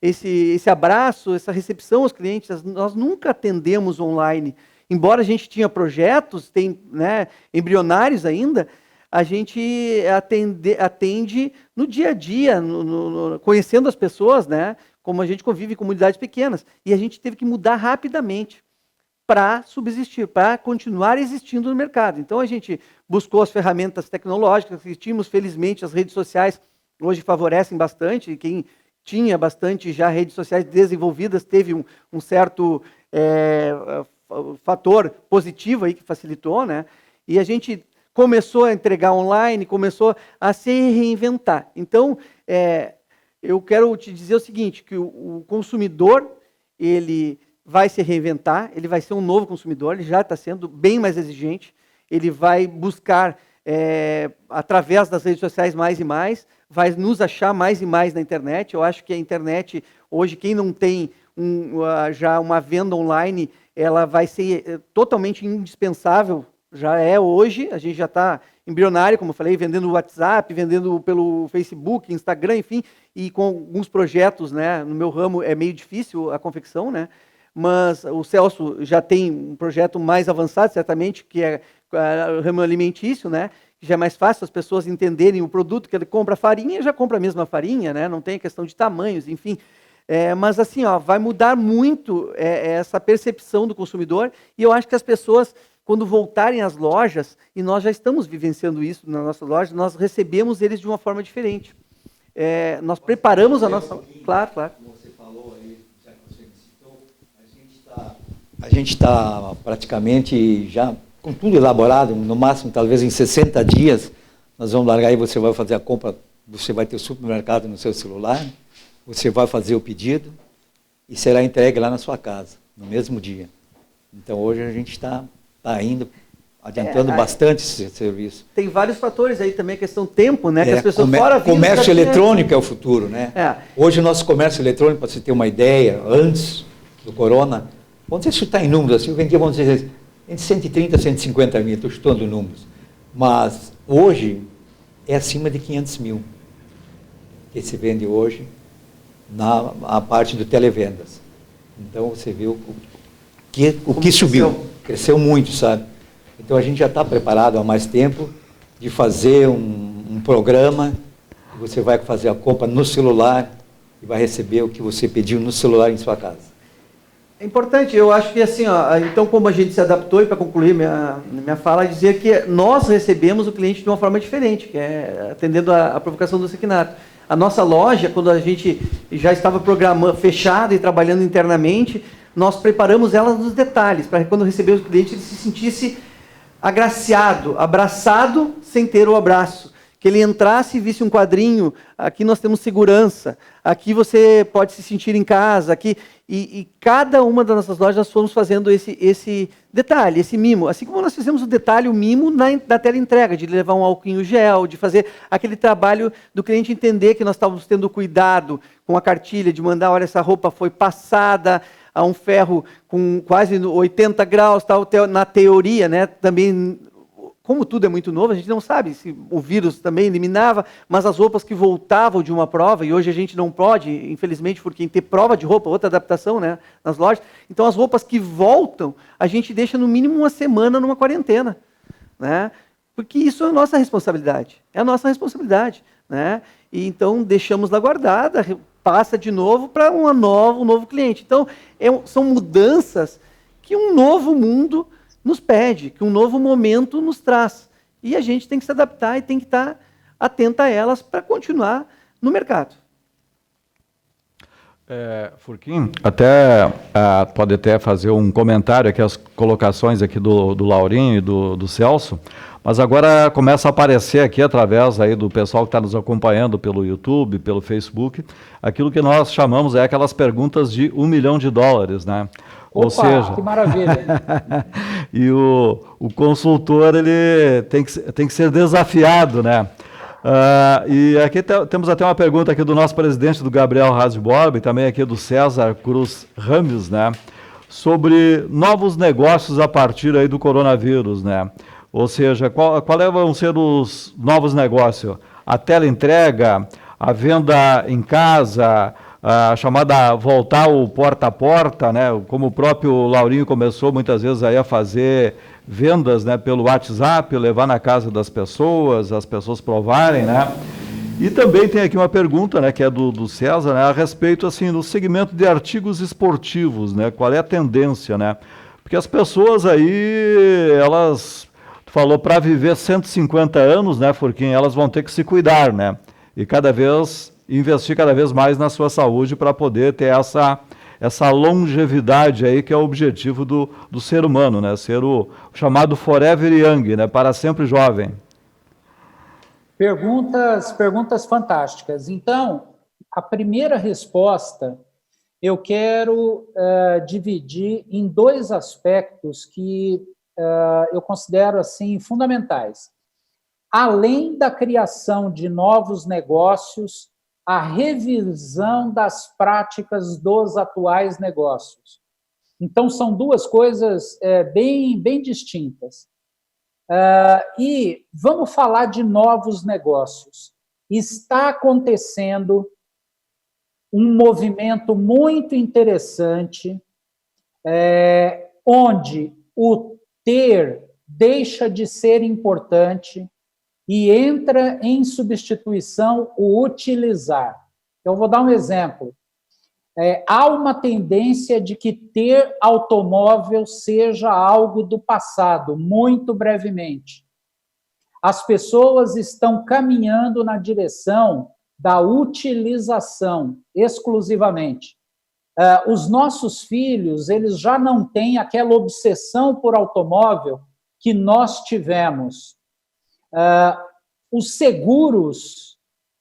esse abraço, essa recepção aos clientes. Nós nunca atendemos online. Embora a gente tinha projetos, né, embrionários ainda, a gente atende no dia a dia, conhecendo as pessoas, né, como a gente convive em comunidades pequenas. E a gente teve que mudar rapidamente para subsistir, para continuar existindo no mercado. Então a gente buscou as ferramentas tecnológicas que tínhamos, felizmente as redes sociais hoje favorecem bastante, quem tinha bastante já redes sociais desenvolvidas teve um certo fator positivo aí que facilitou, né? E a gente começou a entregar online, começou a se reinventar. Então, eu quero te dizer o seguinte, que o consumidor, ele vai se reinventar, ele vai ser um novo consumidor, ele já está sendo bem mais exigente, ele vai buscar, através das redes sociais mais e mais, vai nos achar mais e mais na internet. Eu acho que a internet, hoje, quem não tem já uma venda online, ela vai ser totalmente indispensável, já é hoje, a gente já está embrionário, como eu falei, vendendo WhatsApp, vendendo pelo Facebook, Instagram, enfim, e com alguns projetos, né, no meu ramo é meio difícil a confecção, né, mas o Celso já tem um projeto mais avançado, certamente, que é o ramo alimentício, né, que já é mais fácil as pessoas entenderem o produto, que ele compra farinha, já compra a mesma farinha, né, não tem questão de tamanhos, enfim. Mas assim, vai mudar muito essa percepção do consumidor, e eu acho que as pessoas, quando voltarem às lojas, e nós já estamos vivenciando isso na nossa loja, nós recebemos eles de uma forma diferente. Nós preparamos a nossa... Claro. Você falou aí, já que você me citou, a gente está praticamente já com tudo elaborado, no máximo, talvez em 60 dias, nós vamos largar e você vai fazer a compra, você vai ter o supermercado no seu celular, você vai fazer o pedido e será entregue lá na sua casa, no mesmo dia. Então, hoje a gente está indo, adiantando bastante esse serviço. Tem vários fatores aí também, a questão tempo, né? Que as pessoas fora vindo, comércio eletrônico é o futuro, né? Hoje o nosso comércio eletrônico, para você ter uma ideia, antes do corona, vamos dizer, chutar em números, assim, eu vendia, vamos dizer, entre 130 e 150 mil, estou chutando números. Mas hoje é acima de 500 mil que se vende hoje na parte do televendas. Então você viu o que subiu. Cresceu muito, sabe? Então a gente já está preparado há mais tempo de fazer um programa, você vai fazer a compra no celular e vai receber o que você pediu no celular em sua casa. É importante, eu acho que assim, então como a gente se adaptou, e para concluir minha fala, dizer que nós recebemos o cliente de uma forma diferente, que é atendendo a provocação do Sequinato. A nossa loja, quando a gente já estava programando, fechada e trabalhando internamente, nós preparamos ela nos detalhes, para que quando receber o cliente ele se sentisse agraciado, abraçado sem ter o abraço. Que ele entrasse e visse um quadrinho, aqui nós temos segurança, aqui você pode se sentir em casa, aqui, e cada uma das nossas lojas nós fomos fazendo esse detalhe, esse mimo. Assim como nós fizemos o detalhe, o mimo na tela entrega, de levar um álcool gel, de fazer aquele trabalho do cliente entender que nós estávamos tendo cuidado com a cartilha, de mandar, olha, essa roupa foi passada a um ferro com quase 80 graus, tal, na teoria, né, também... Como tudo é muito novo, a gente não sabe se o vírus também eliminava, mas as roupas que voltavam de uma prova, e hoje a gente não pode, infelizmente, porque ter prova de roupa, outra adaptação, né, nas lojas. Então, as roupas que voltam, a gente deixa no mínimo uma semana numa quarentena, né? Porque isso é a nossa responsabilidade. É a nossa responsabilidade, né? E então, deixamos lá guardada, passa de novo para um novo cliente. Então, são mudanças que um novo mundo nos pede, que um novo momento nos traz. E a gente tem que se adaptar e tem que estar atento a elas para continuar no mercado. Furquim, pode até fazer um comentário aqui, as colocações aqui do Laurinho e do Celso, mas agora começa a aparecer aqui, através aí do pessoal que está nos acompanhando pelo YouTube, pelo Facebook, aquilo que nós chamamos aquelas perguntas de $1 milhão, né? Opa, ou seja, que maravilha. E o consultor ele tem que ser desafiado, né? E aqui temos até uma pergunta aqui do nosso presidente, do Gabriel Rasbob, e também aqui do César Cruz Rames, né? Sobre novos negócios a partir aí do coronavírus, né? Ou seja, qual vão ser os novos negócios? A teleentrega, a venda em casa, a chamada voltar o porta a porta, né? Como o próprio Laurinho começou muitas vezes aí a fazer vendas, né, pelo WhatsApp, levar na casa das pessoas, as pessoas provarem, né? E também tem aqui uma pergunta, né, que é do César, né, a respeito assim do segmento de artigos esportivos, né? Qual é a tendência, né? Porque as pessoas aí, elas falou para viver 150 anos, né, Furquim, elas vão ter que se cuidar, né? E investir cada vez mais na sua saúde para poder ter essa longevidade aí que é o objetivo do ser humano, né? Ser o chamado forever young, né? Para sempre jovem. Perguntas fantásticas. Então, A primeira resposta eu quero dividir em dois aspectos que eu considero assim fundamentais. Além da criação de novos negócios, a revisão das práticas dos atuais negócios. Então, são duas coisas bem distintas. E vamos falar de novos negócios. Está acontecendo um movimento muito interessante, onde o ter deixa de ser importante e entra em substituição o utilizar. Eu vou dar um exemplo. Há uma tendência de que ter automóvel seja algo do passado, muito brevemente. As pessoas estão caminhando na direção da utilização exclusivamente. Os nossos filhos, eles já não têm aquela obsessão por automóvel que nós tivemos. Os seguros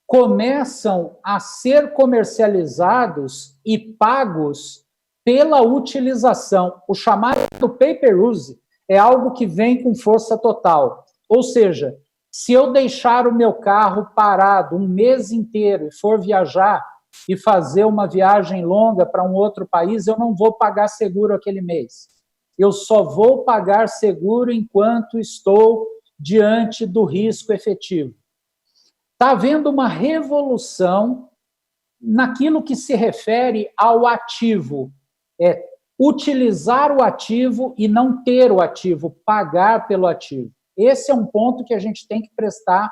começam a ser comercializados e pagos pela utilização. O chamado pay-per-use é algo que vem com força total. Ou seja, se eu deixar o meu carro parado um mês inteiro e for viajar e fazer uma viagem longa para um outro país, eu não vou pagar seguro aquele mês. Eu só vou pagar seguro enquanto estou diante do risco efetivo. Está havendo uma revolução naquilo que se refere ao ativo. Utilizar o ativo e não ter o ativo, pagar pelo ativo. Esse é um ponto que a gente tem que prestar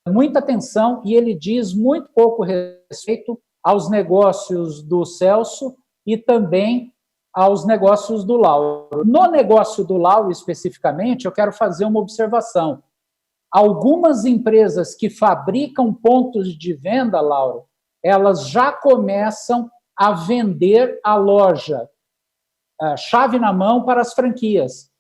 muita atenção e ele diz muito pouco respeito aos negócios do Celso e também aos negócios do Lauro. No negócio do Lauro, especificamente, eu quero fazer uma observação. Algumas empresas que fabricam pontos de venda, Lauro, elas já começam a vender a loja chave na mão para as franquias,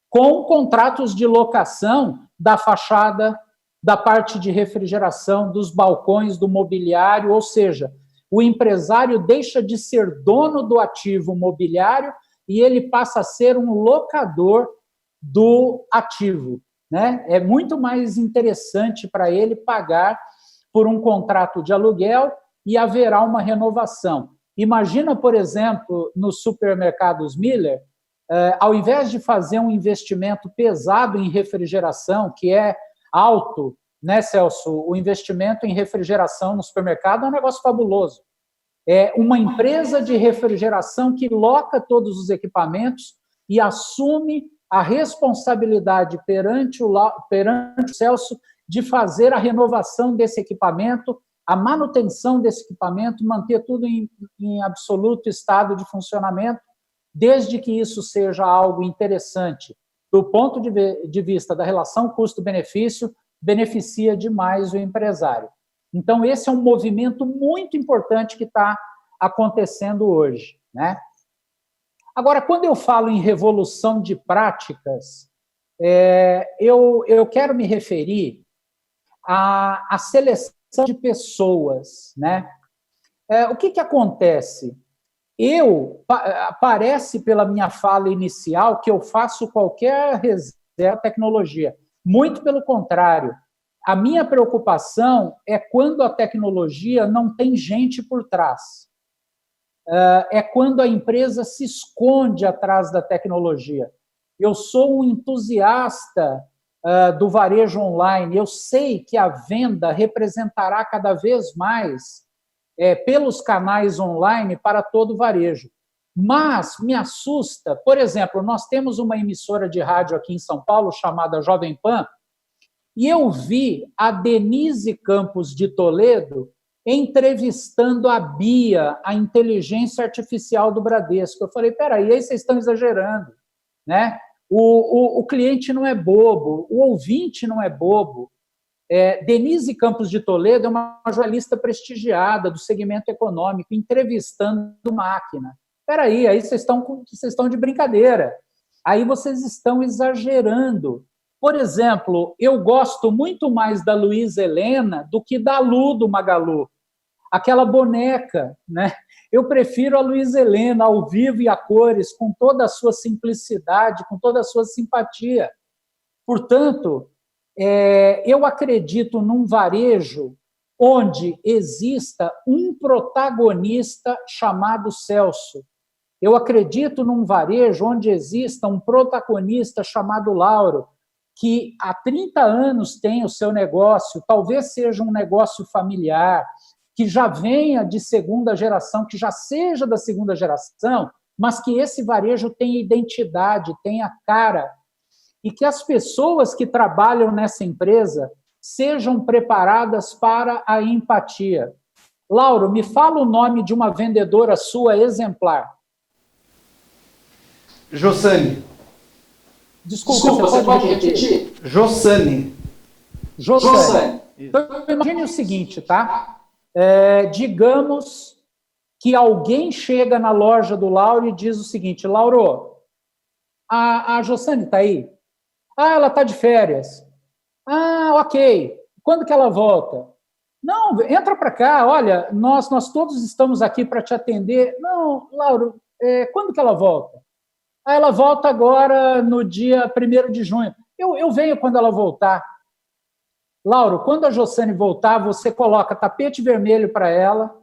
com contratos de locação da fachada, da parte de refrigeração, dos balcões, do mobiliário, ou seja, o empresário deixa de ser dono do ativo mobiliário e ele passa a ser um locador do ativo, né? É muito mais interessante para ele pagar por um contrato de aluguel e haverá uma renovação. Imagina, por exemplo, nos supermercados Miller, ao invés de fazer um investimento pesado em refrigeração, que é alto, né, Celso? O investimento em refrigeração no supermercado é um negócio fabuloso. É uma empresa de refrigeração que loca todos os equipamentos e assume a responsabilidade perante o Celso de fazer a renovação desse equipamento, a manutenção desse equipamento, manter tudo em absoluto estado de funcionamento, desde que isso seja algo interessante do ponto de vista da relação custo-benefício, beneficia demais o empresário. Então, esse é um movimento muito importante que está acontecendo hoje, né? Agora, quando eu falo em revolução de práticas, eu quero me referir à seleção de pessoas, né? O que acontece? Parece pela minha fala inicial que eu faço qualquer reserva à tecnologia. Muito pelo contrário. A minha preocupação é quando a tecnologia não tem gente por trás. É quando a empresa se esconde atrás da tecnologia. Eu sou um entusiasta do varejo online. Eu sei que a venda representará cada vez mais pelos canais online para todo o varejo. Mas me assusta, por exemplo, nós temos uma emissora de rádio aqui em São Paulo chamada Jovem Pan, e eu vi a Denise Campos de Toledo entrevistando a Bia, a inteligência artificial do Bradesco. Eu falei, peraí, aí vocês estão exagerando, né? O cliente não é bobo, o ouvinte não é bobo. Denise Campos de Toledo é uma jornalista prestigiada do segmento econômico, entrevistando máquina. Peraí, aí vocês estão de brincadeira. Aí vocês estão exagerando. Por exemplo, eu gosto muito mais da Luísa Helena do que da Lu do Magalu. aquela boneca, né? Eu prefiro a Luísa Helena ao vivo e a cores, com toda a sua simplicidade, com toda a sua simpatia. Portanto, eu acredito num varejo onde exista um protagonista chamado Celso. Eu acredito num varejo onde exista um protagonista chamado Lauro, que há 30 anos tem o seu negócio, talvez seja um negócio familiar, que já venha de segunda geração, que já seja da segunda geração, mas que esse varejo tenha identidade, tenha cara, e que as pessoas que trabalham nessa empresa sejam preparadas para a empatia. Lauro, me fala o nome de uma vendedora sua exemplar. Jossane. Desculpa, você pode repetir? Jossane. Jossane. Então, imagine o seguinte, tá? Digamos que alguém chega na loja do Lauro e diz o seguinte: Lauro, a Jossane está aí? Ah, ela está de férias. Ah, ok. Quando que ela volta? Não, entra para cá, olha, nós todos estamos aqui para te atender. Não, Lauro, quando que ela volta? Ah, ela volta agora no dia 1º de junho. Eu venho quando ela voltar. Lauro, quando a Jossane voltar, você coloca tapete vermelho para ela,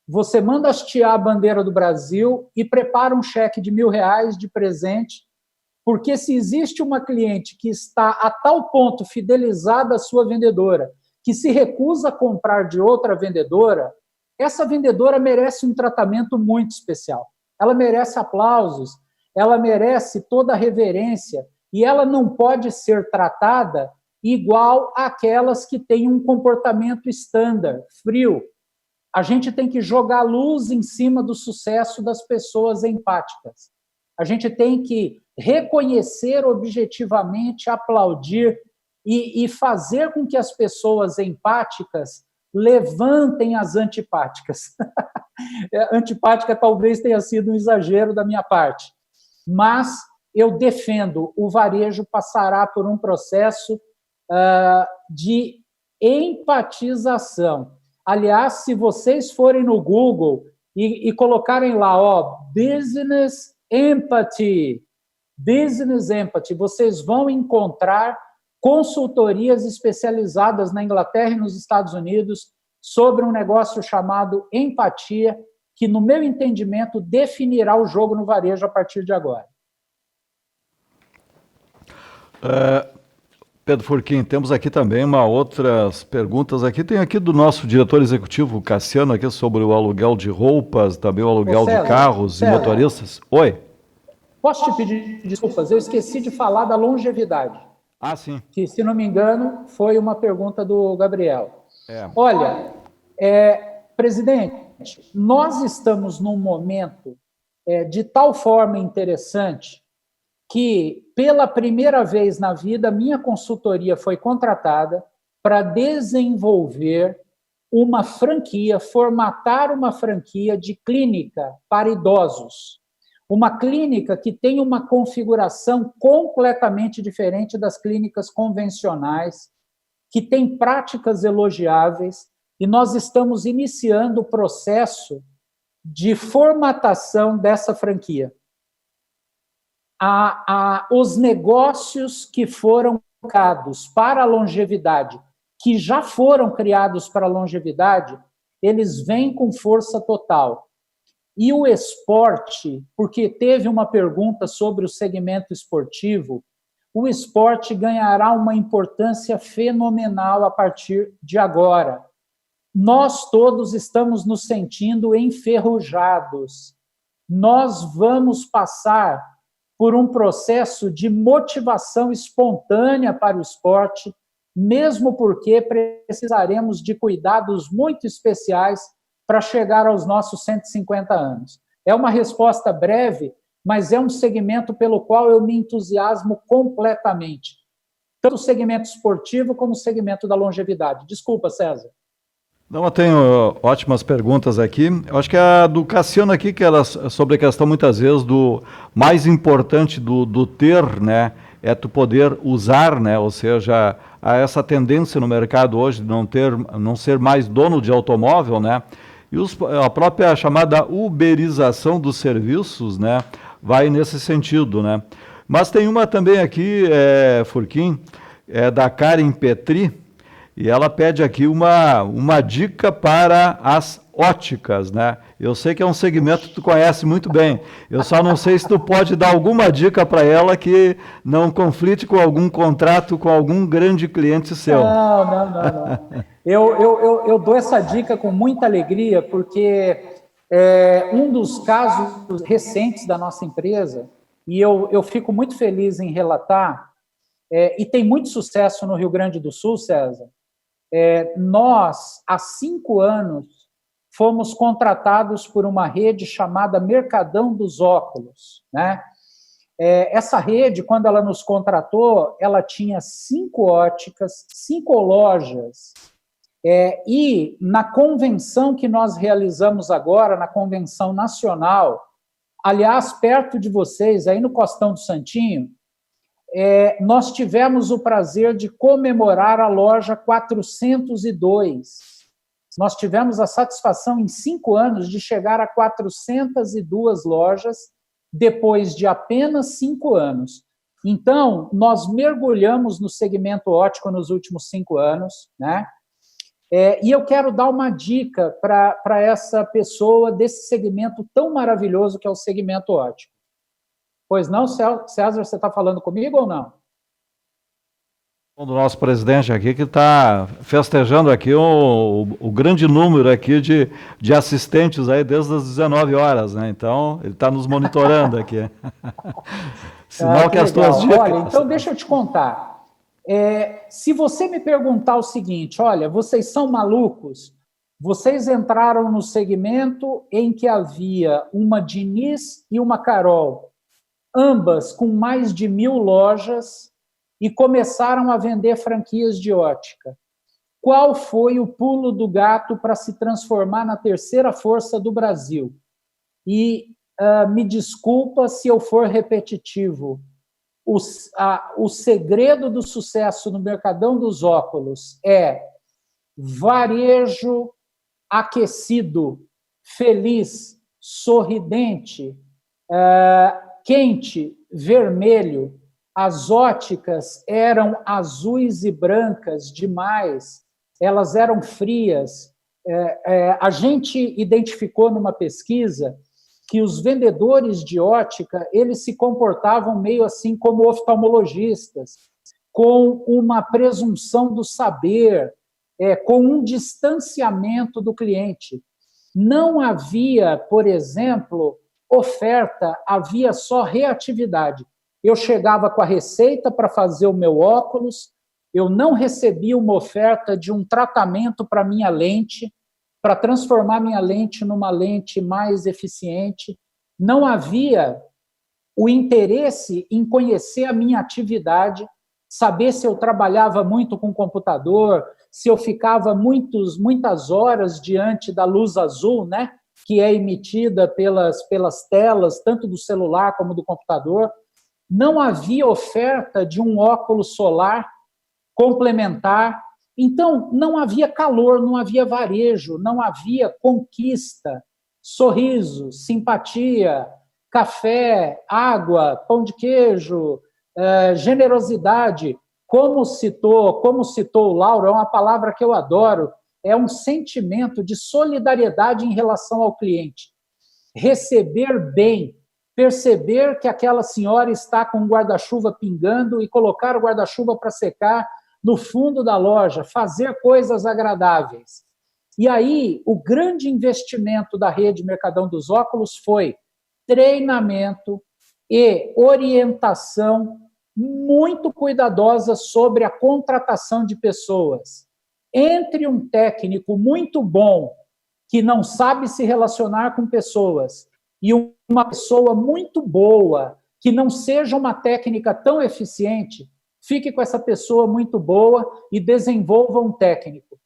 você manda hastear a bandeira do Brasil e prepara um cheque de R$1.000 de presente, porque se existe uma cliente que está a tal ponto fidelizada à sua vendedora, que se recusa a comprar de outra vendedora, essa vendedora merece um tratamento muito especial. Ela merece aplausos, ela merece toda a reverência, e ela não pode ser tratada igual àquelas que têm um comportamento estándar, frio. A gente tem que jogar luz em cima do sucesso das pessoas empáticas. A gente tem que reconhecer objetivamente, aplaudir e fazer com que as pessoas empáticas levantem as antipáticas. Antipática talvez tenha sido um exagero da minha parte, mas eu defendo, o varejo passará por um processo de empatização. Aliás, se vocês forem no Google e colocarem lá, Business Empathy, vocês vão encontrar consultorias especializadas na Inglaterra e nos Estados Unidos sobre um negócio chamado empatia, que, no meu entendimento, definirá o jogo no varejo a partir de agora. Pedro Furquim, temos aqui também outras perguntas. Tem aqui do nosso diretor executivo, Cassiano, aqui sobre o aluguel de roupas, também o aluguel César, de carros e motoristas. Oi. Posso te pedir desculpas? Eu esqueci de falar da longevidade. Ah, sim. Que, se não me engano, foi uma pergunta do Gabriel. Olha, presidente, nós estamos num momento de tal forma interessante que, pela primeira vez na vida, minha consultoria foi contratada para desenvolver uma franquia, formatar uma franquia de clínica para idosos. Uma clínica que tem uma configuração completamente diferente das clínicas convencionais, que tem práticas elogiáveis, e nós estamos iniciando o processo de formatação dessa franquia. Os negócios que foram criados para a longevidade, que já foram criados para a longevidade, eles vêm com força total. E o esporte, porque teve uma pergunta sobre o segmento esportivo, o esporte ganhará uma importância fenomenal a partir de agora. Nós todos estamos nos sentindo enferrujados. Nós vamos passar por um processo de motivação espontânea para o esporte, mesmo porque precisaremos de cuidados muito especiais para chegar aos nossos 150 anos. É uma resposta breve, mas é um segmento pelo qual eu me entusiasmo completamente. Tanto o segmento esportivo como o segmento da longevidade. Desculpa, César. Não, eu tenho ótimas perguntas aqui. Eu acho que a do Cassiano aqui, que era sobre a questão, muitas vezes, do mais importante do ter, né, é tu poder usar, né, ou seja, há essa tendência no mercado hoje de não ser mais dono de automóvel, né, E a própria chamada uberização dos serviços, né, vai nesse sentido, né? Mas tem uma também aqui, Furquim, da Karen Petri, e ela pede aqui uma dica para as óticas, né? Eu sei que é um segmento que tu conhece muito bem. Eu só não sei se tu pode dar alguma dica para ela que não conflite com algum contrato com algum grande cliente seu. Não. Eu dou essa dica com muita alegria, porque um dos casos recentes da nossa empresa, e eu fico muito feliz em relatar, e tem muito sucesso no Rio Grande do Sul, César. Nós, há 5 anos, fomos contratados por uma rede chamada Mercadão dos Óculos, né? Essa rede, quando ela nos contratou, ela tinha 5 óticas, 5 lojas, e na convenção que nós realizamos agora, na convenção nacional, aliás, perto de vocês, aí no Costão do Santinho, nós tivemos o prazer de comemorar a loja 402. Nós tivemos a satisfação, em 5 anos, de chegar a 402 lojas, depois de apenas 5 anos. Então, nós mergulhamos no segmento óptico nos últimos 5 anos, né? E eu quero dar uma dica para essa pessoa desse segmento tão maravilhoso que é o segmento óptico. Pois não, César, você está falando comigo ou não? Do nosso presidente aqui, que está festejando aqui o grande número aqui de assistentes aí desde as 19 horas, né? Então, ele está nos monitorando aqui. Sinal que as tuas dicas... Olha, então deixa eu te contar. Se você me perguntar o seguinte, olha, vocês são malucos? Vocês entraram no segmento em que havia uma Diniz e uma Carol, ambas com mais de 1.000 lojas, e começaram a vender franquias de ótica. Qual foi o pulo do gato para se transformar na terceira força do Brasil? E me desculpa se eu for repetitivo, o segredo do sucesso no Mercadão dos Óculos é varejo aquecido, feliz, sorridente, quente, vermelho. As óticas eram azuis e brancas demais, elas eram frias. A gente identificou numa pesquisa que os vendedores de ótica, eles se comportavam meio assim como oftalmologistas, com uma presunção do saber, com um distanciamento do cliente. Não havia, por exemplo, oferta, havia só reatividade. Eu chegava com a receita para fazer o meu óculos, eu não recebia uma oferta de um tratamento para minha lente, para transformar minha lente numa lente mais eficiente. Não havia o interesse em conhecer a minha atividade, saber se eu trabalhava muito com computador, se eu ficava muitas horas diante da luz azul, né, que é emitida pelas telas, tanto do celular como do computador. Não havia oferta de um óculos solar complementar. Então, não havia calor, não havia varejo, não havia conquista, sorriso, simpatia, café, água, pão de queijo, generosidade. Como citou o Lauro, é uma palavra que eu adoro, é um sentimento de solidariedade em relação ao cliente. Receber bem, perceber que aquela senhora está com um guarda-chuva pingando e colocar o guarda-chuva para secar no fundo da loja, fazer coisas agradáveis. E aí, o grande investimento da rede Mercadão dos Óculos foi treinamento e orientação muito cuidadosa sobre a contratação de pessoas. Entre um técnico muito bom, que não sabe se relacionar com pessoas, e uma pessoa muito boa, que não seja uma técnica tão eficiente, fique com essa pessoa muito boa e desenvolva um técnico.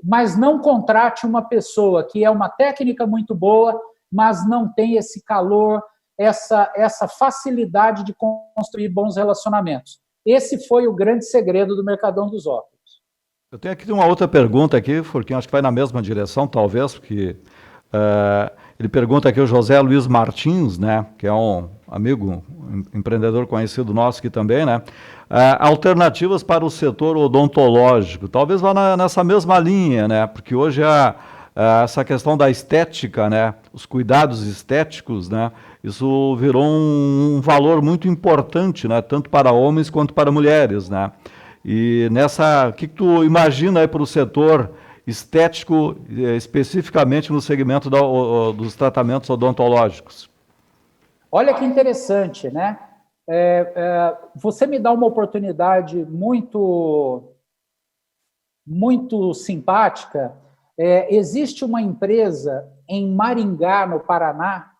Mas não contrate uma pessoa que é uma técnica muito boa, mas não tem esse calor, essa facilidade de construir bons relacionamentos. Esse foi o grande segredo do Mercadão dos Óculos. Eu tenho aqui uma outra pergunta aqui, porque acho que vai na mesma direção, talvez, porque Ele pergunta aqui o José Luiz Martins, né, que é um amigo, empreendedor conhecido nosso aqui também, né, alternativas para o setor odontológico, talvez vá nessa mesma linha, né, porque hoje essa questão da estética, né, os cuidados estéticos, né, isso virou um valor muito importante, né, tanto para homens quanto para mulheres, né. E o que tu imagina aí para o setor estético, especificamente no segmento dos tratamentos odontológicos? Olha que interessante, né? Você me dá uma oportunidade muito simpática. Existe uma empresa em Maringá, no Paraná,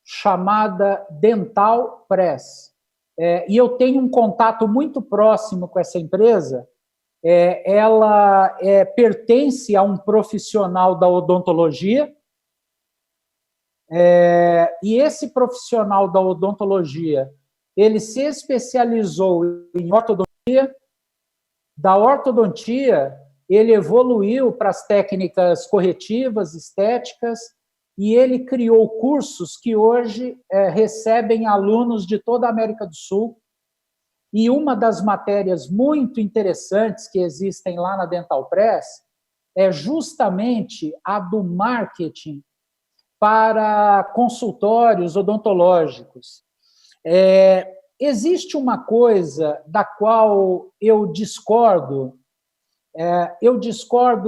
chamada Dental Press. E eu tenho um contato muito próximo com essa empresa. Ela pertence a um profissional da odontologia, e esse profissional da odontologia, ele se especializou em ortodontia. Da ortodontia, ele evoluiu para as técnicas corretivas, estéticas, e ele criou cursos que hoje recebem alunos de toda a América do Sul. E uma das matérias muito interessantes que existem lá na Dental Press é justamente a do marketing para consultórios odontológicos. Existe uma coisa da qual eu discordo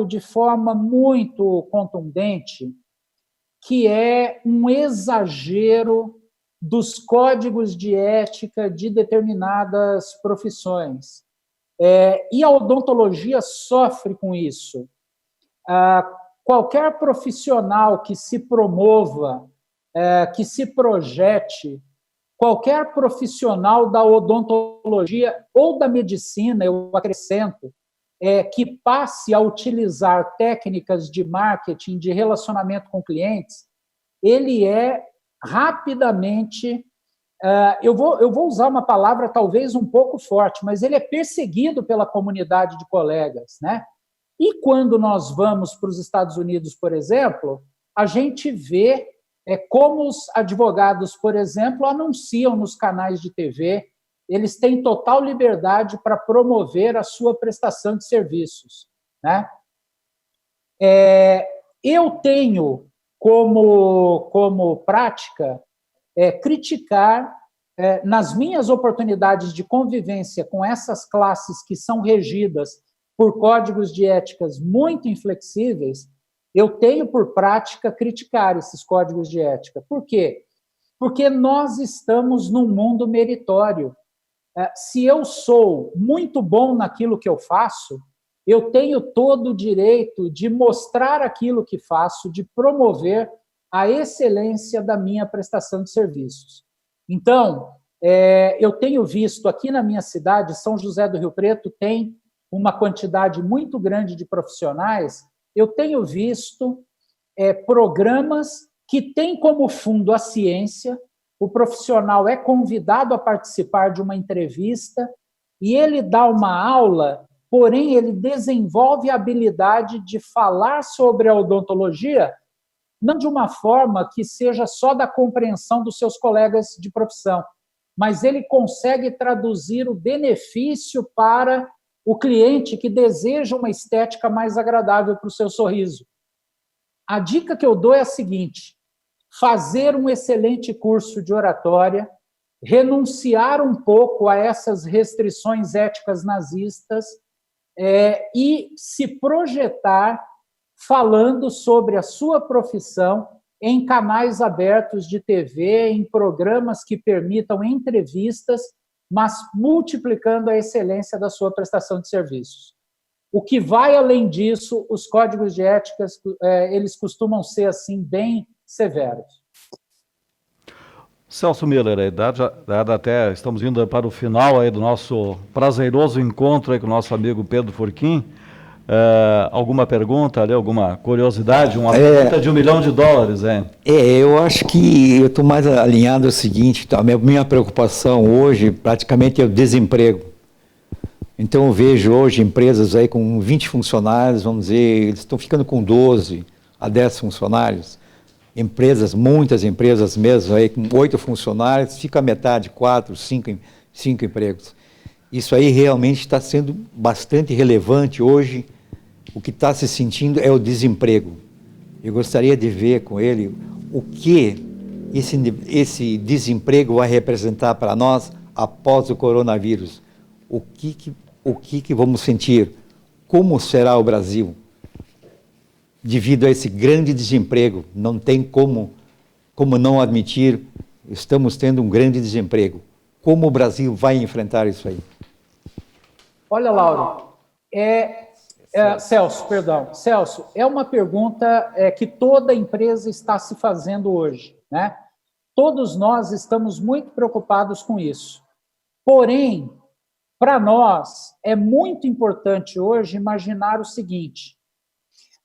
de forma muito contundente, que é um exagero dos códigos de ética de determinadas profissões. E a odontologia sofre com isso. Qualquer profissional que se promova, que se projete, qualquer profissional da odontologia ou da medicina, eu acrescento, que passe a utilizar técnicas de marketing, de relacionamento com clientes, ele rapidamente, eu vou usar uma palavra talvez um pouco forte, mas ele é perseguido pela comunidade de colegas, né? E quando nós vamos para os Estados Unidos, por exemplo, a gente vê como os advogados, por exemplo, anunciam nos canais de TV, eles têm total liberdade para promover a sua prestação de serviços, né? Eu tenho como prática criticar, nas minhas oportunidades de convivência com essas classes que são regidas por códigos de éticas muito inflexíveis, eu tenho por prática criticar esses códigos de ética. Por quê? Porque nós estamos num mundo meritório. Se eu sou muito bom naquilo que eu faço, eu tenho todo o direito de mostrar aquilo que faço, de promover a excelência da minha prestação de serviços. Então, eu tenho visto aqui na minha cidade, São José do Rio Preto, tem uma quantidade muito grande de profissionais, eu tenho visto programas que têm como fundo a ciência, o profissional é convidado a participar de uma entrevista e ele dá uma aula, porém ele desenvolve a habilidade de falar sobre a odontologia, não de uma forma que seja só da compreensão dos seus colegas de profissão, mas ele consegue traduzir o benefício para o cliente que deseja uma estética mais agradável para o seu sorriso. A dica que eu dou é a seguinte: fazer um excelente curso de oratória, renunciar um pouco a essas restrições éticas nazistas e se projetar falando sobre a sua profissão em canais abertos de TV, em programas que permitam entrevistas, mas multiplicando a excelência da sua prestação de serviços. O que vai além disso, os códigos de éticas, eles costumam ser assim bem severos. Celso Miller, dada até estamos indo para o final aí do nosso prazeroso encontro aí com o nosso amigo Pedro Furquim. Alguma pergunta ali, alguma curiosidade? Uma pergunta de $1 milhão, hein? Eu acho que eu estou mais alinhado ao seguinte, a minha preocupação hoje praticamente é o desemprego. Então eu vejo hoje empresas aí com 20 funcionários, vamos dizer, eles estão ficando com 12 a 10 funcionários, empresas, muitas empresas mesmo, aí, com 8 funcionários, fica a metade, 4, 5 empregos. Isso aí realmente está sendo bastante relevante hoje. O que está se sentindo é o desemprego. Eu gostaria de ver com ele o que esse desemprego vai representar para nós após o coronavírus. O que vamos sentir? Como será o Brasil? Devido a esse grande desemprego, não tem como não admitir, estamos tendo um grande desemprego. Como o Brasil vai enfrentar isso aí? Olha, Lauro, Celso, é uma pergunta que toda empresa está se fazendo hoje, né? Todos nós estamos muito preocupados com isso. Porém, para nós, é muito importante hoje imaginar o seguinte: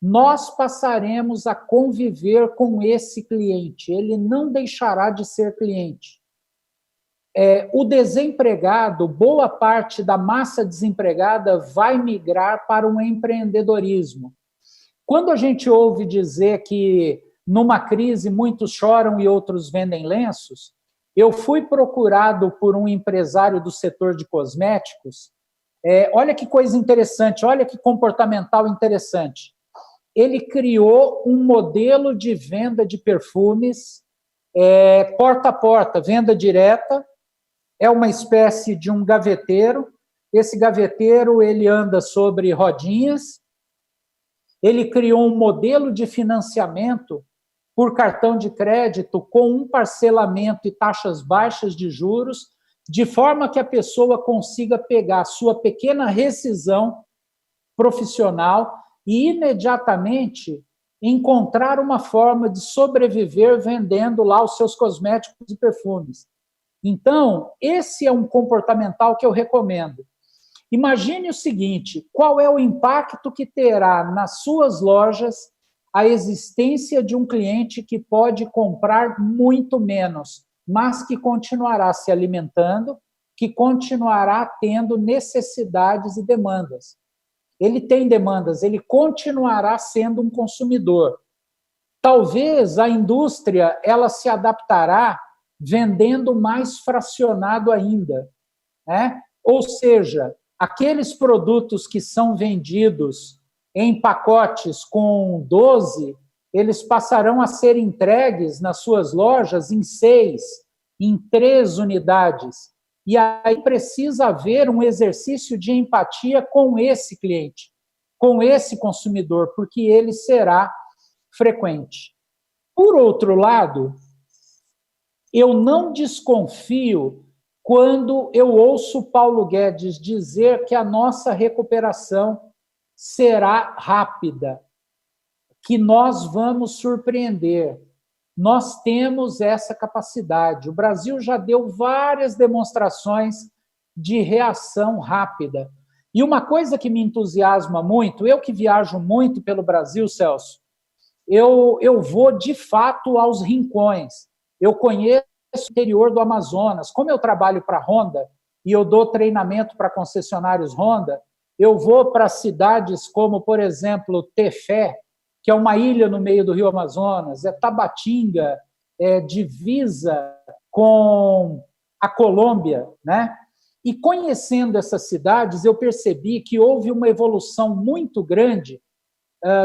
nós passaremos a conviver com esse cliente, ele não deixará de ser cliente. O desempregado, boa parte da massa desempregada vai migrar para um empreendedorismo. Quando a gente ouve dizer que numa crise muitos choram e outros vendem lenços, eu fui procurado por um empresário do setor de cosméticos. Olha que coisa interessante, olha que comportamental interessante. Ele criou um modelo de venda de perfumes, porta a porta, venda direta. É uma espécie de um gaveteiro. Esse gaveteiro ele anda sobre rodinhas. Ele criou um modelo de financiamento por cartão de crédito com um parcelamento e taxas baixas de juros, de forma que a pessoa consiga pegar sua pequena rescisão profissional e imediatamente encontrar uma forma de sobreviver vendendo lá os seus cosméticos e perfumes. Então, esse é um comportamental que eu recomendo. Imagine o seguinte: qual é o impacto que terá nas suas lojas a existência de um cliente que pode comprar muito menos, mas que continuará se alimentando, que continuará tendo necessidades e demandas. Ele tem demandas, ele continuará sendo um consumidor. Talvez a indústria ela se adaptará vendendo mais fracionado ainda, né? Ou seja, aqueles produtos que são vendidos em pacotes com 12, eles passarão a ser entregues nas suas lojas em 6, em 3 unidades. E aí precisa haver um exercício de empatia com esse cliente, com esse consumidor, porque ele será frequente. Por outro lado, eu não desconfio quando eu ouço Paulo Guedes dizer que a nossa recuperação será rápida, que nós vamos surpreender. Nós temos essa capacidade. O Brasil já deu várias demonstrações de reação rápida. E uma coisa que me entusiasma muito, eu que viajo muito pelo Brasil, Celso, eu vou de fato aos rincões. Eu conheço o interior do Amazonas. Como eu trabalho para a Honda e eu dou treinamento para concessionários Honda, eu vou para cidades como, por exemplo, Tefé, que é uma ilha no meio do Rio Amazonas, Tabatinga, divisa com a Colômbia, né? E conhecendo essas cidades, eu percebi que houve uma evolução muito grande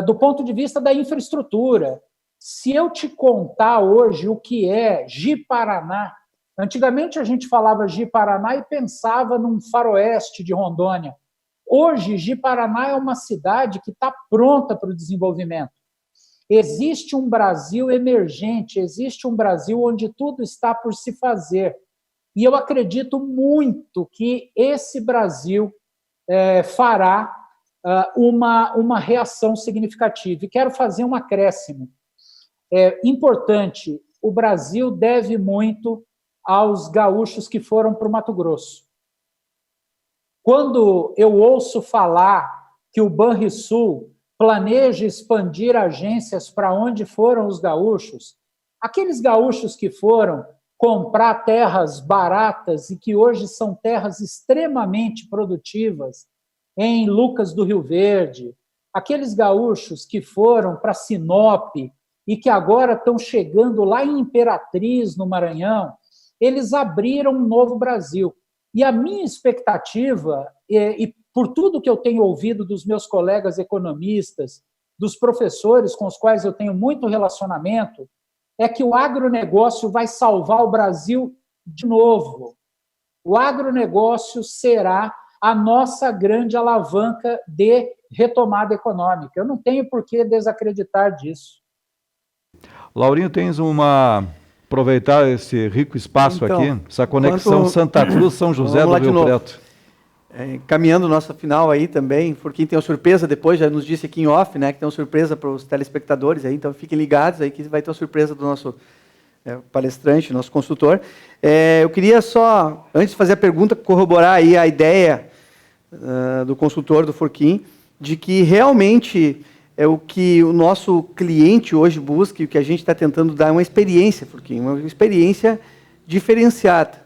do ponto de vista da infraestrutura. Se eu te contar hoje o que é Ji-Paraná, antigamente a gente falava Ji-Paraná e pensava num faroeste de Rondônia. Hoje, Ji-Paraná é uma cidade que está pronta para o desenvolvimento. Existe um Brasil emergente, existe um Brasil onde tudo está por se fazer. E eu acredito muito que esse Brasil fará uma reação significativa. E quero fazer um acréscimo. Importante, o Brasil deve muito aos gaúchos que foram para o Mato Grosso. Quando eu ouço falar que o Banrisul planeja expandir agências para onde foram os gaúchos, aqueles gaúchos que foram comprar terras baratas e que hoje são terras extremamente produtivas em Lucas do Rio Verde, aqueles gaúchos que foram para Sinop e que agora estão chegando lá em Imperatriz, no Maranhão, eles abriram um novo Brasil. E a minha expectativa, e por tudo que eu tenho ouvido dos meus colegas economistas, dos professores com os quais eu tenho muito relacionamento, é que o agronegócio vai salvar o Brasil de novo. O agronegócio será a nossa grande alavanca de retomada econômica. Eu não tenho por que desacreditar disso. Laurinho, tens aproveitar esse rico espaço então, aqui, essa conexão Santa Cruz, São José do Rio Preto. Caminhando nossa final aí também, porque tem uma surpresa depois, já nos disse aqui em off, né, que tem uma surpresa para os telespectadores aí, então fiquem ligados aí que vai ter uma surpresa do nosso palestrante, nosso consultor. Eu queria só, antes de fazer a pergunta, corroborar aí a ideia do consultor do Forquim, de que realmente é o que o nosso cliente hoje busca e o que a gente está tentando dar é uma experiência, Forquim, uma experiência diferenciada.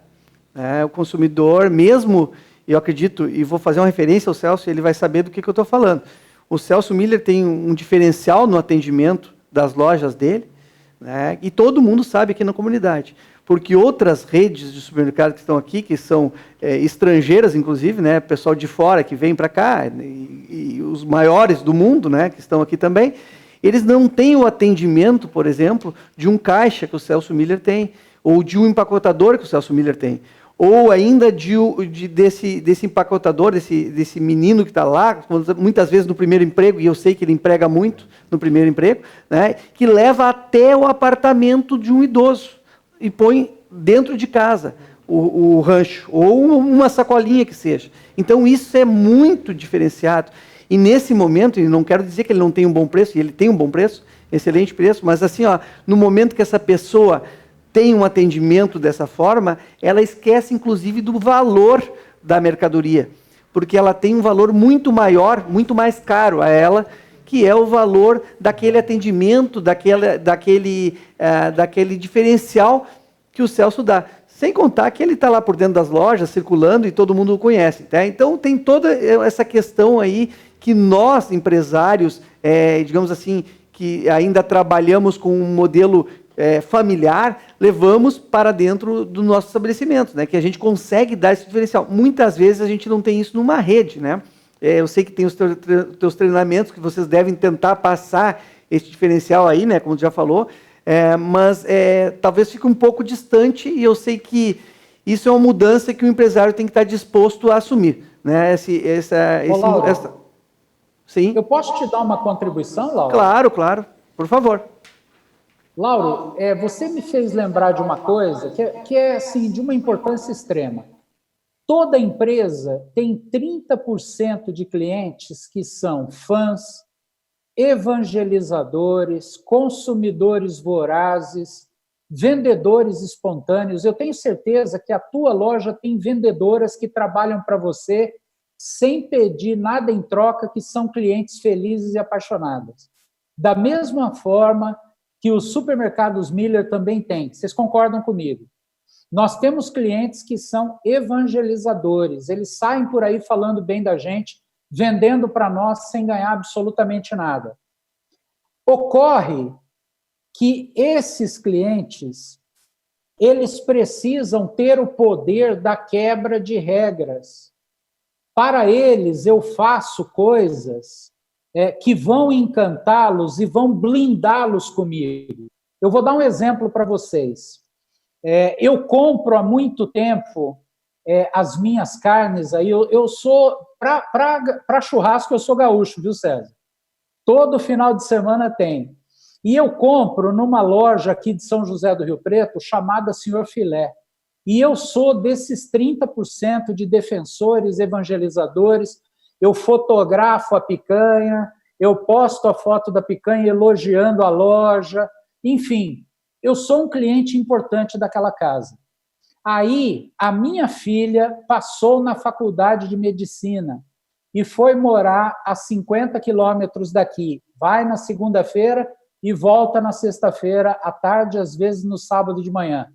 O consumidor, mesmo, eu acredito, e vou fazer uma referência ao Celso, ele vai saber do que eu estou falando. O Celso Miller tem um diferencial no atendimento das lojas dele, né, e todo mundo sabe aqui na comunidade. Porque outras redes de supermercado que estão aqui, que são estrangeiras, inclusive, né, pessoal de fora que vem para cá, e os maiores do mundo, né, que estão aqui também, eles não têm o atendimento, por exemplo, de um caixa que o Celso Miller tem, ou de um empacotador que o Celso Miller tem, ou ainda desse empacotador, desse menino que está lá, muitas vezes no primeiro emprego, e eu sei que ele emprega muito no primeiro emprego, né, que leva até o apartamento de um idoso e põe dentro de casa o rancho, ou uma sacolinha que seja. Então, isso é muito diferenciado. E nesse momento, e não quero dizer que ele não tem um bom preço, e ele tem um bom preço, excelente preço, mas assim, no momento que essa pessoa tem um atendimento dessa forma, ela esquece, inclusive, do valor da mercadoria, porque ela tem um valor muito maior, muito mais caro a ela, que é o valor daquele atendimento, daquele diferencial que o Celso dá. Sem contar que ele está lá por dentro das lojas, circulando, e todo mundo o conhece. Tá? Então, tem toda essa questão aí que nós, empresários, digamos assim, que ainda trabalhamos com um modelo familiar, levamos para dentro do nosso estabelecimento, né? Que a gente consegue dar esse diferencial. Muitas vezes a gente não tem isso numa rede, né? Eu sei que tem os teus treinamentos que vocês devem tentar passar esse diferencial aí, né? Como tu já falou, mas talvez fique um pouco distante, e eu sei que isso é uma mudança que o empresário tem que estar disposto a assumir, né? Sim. Eu posso te dar uma contribuição, Lauro? Claro, por favor. Lauro, você me fez lembrar de uma coisa que é assim, de uma importância extrema. Toda empresa tem 30% de clientes que são fãs, evangelizadores, consumidores vorazes, vendedores espontâneos. Eu tenho certeza que a tua loja tem vendedoras que trabalham para você sem pedir nada em troca, que são clientes felizes e apaixonadas. Da mesma forma que os supermercados Miller também têm. Vocês concordam comigo? Nós temos clientes que são evangelizadores, eles saem por aí falando bem da gente, vendendo para nós sem ganhar absolutamente nada. Ocorre que esses clientes, eles precisam ter o poder da quebra de regras. Para eles, eu faço coisas que vão encantá-los e vão blindá-los comigo. Eu vou dar um exemplo para vocês. Eu compro há muito tempo as minhas carnes. Aí eu sou, para churrasco, eu sou gaúcho, viu, César? Todo final de semana tem. E eu compro numa loja aqui de São José do Rio Preto, chamada Senhor Filé. E eu sou desses 30% de defensores, evangelizadores. Eu fotografo a picanha, eu posto a foto da picanha elogiando a loja, enfim, eu sou um cliente importante daquela casa. Aí, a minha filha passou na faculdade de medicina e foi morar a 50 quilômetros daqui. Vai na segunda-feira e volta na sexta-feira à tarde, às vezes no sábado de manhã.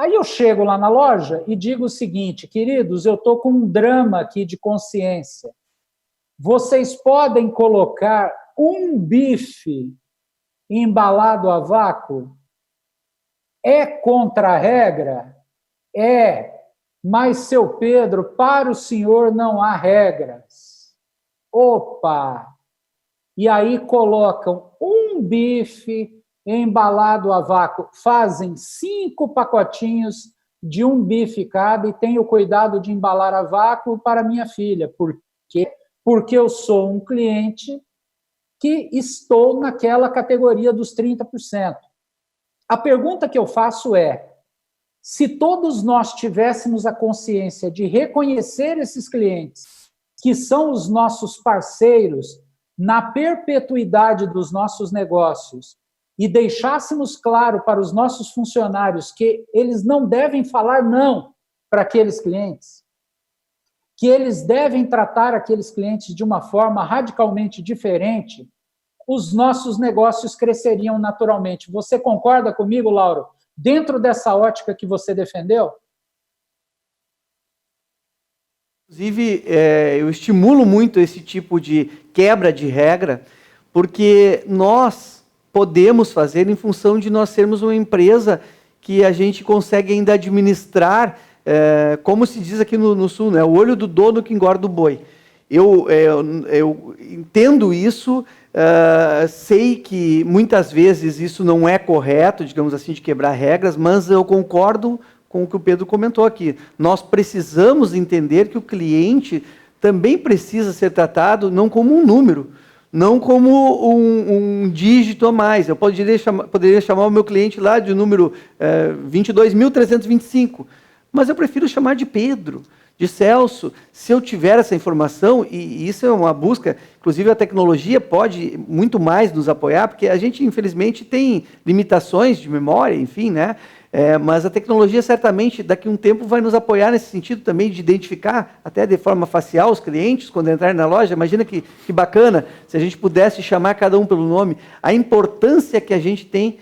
Aí eu chego lá na loja e digo o seguinte: queridos, eu estou com um drama aqui de consciência. Vocês podem colocar um bife embalado a vácuo? É contra a regra? É. Mas, seu Pedro, para o senhor não há regras. Opa! E aí colocam um bife embalado a vácuo, fazem 5 pacotinhos de um bife cada e tenho cuidado de embalar a vácuo para minha filha. Por quê? Porque eu sou um cliente que estou naquela categoria dos 30%. A pergunta que eu faço é, se todos nós tivéssemos a consciência de reconhecer esses clientes, que são os nossos parceiros, na perpetuidade dos nossos negócios, e deixássemos claro para os nossos funcionários que eles não devem falar não para aqueles clientes, que eles devem tratar aqueles clientes de uma forma radicalmente diferente, os nossos negócios cresceriam naturalmente. Você concorda comigo, Lauro? Dentro dessa ótica que você defendeu? Inclusive, eu estimulo muito esse tipo de quebra de regra, porque nós podemos fazer em função de nós sermos uma empresa que a gente consegue ainda administrar, como se diz aqui no Sul, né? O olho do dono que engorda o boi. Eu entendo isso, sei que muitas vezes isso não é correto, digamos assim, de quebrar regras, mas eu concordo com o que o Pedro comentou aqui. Nós precisamos entender que o cliente também precisa ser tratado não como um número, não como um dígito a mais. Eu poderia chamar o meu cliente lá de número 22.325, mas eu prefiro chamar de Pedro, de Celso. Se eu tiver essa informação, e isso é uma busca, inclusive a tecnologia pode muito mais nos apoiar, porque a gente, infelizmente, tem limitações de memória, enfim, né? Mas a tecnologia certamente daqui a um tempo vai nos apoiar nesse sentido também de identificar até de forma facial os clientes quando entrarem na loja. Imagina que bacana se a gente pudesse chamar cada um pelo nome, a importância que a gente tem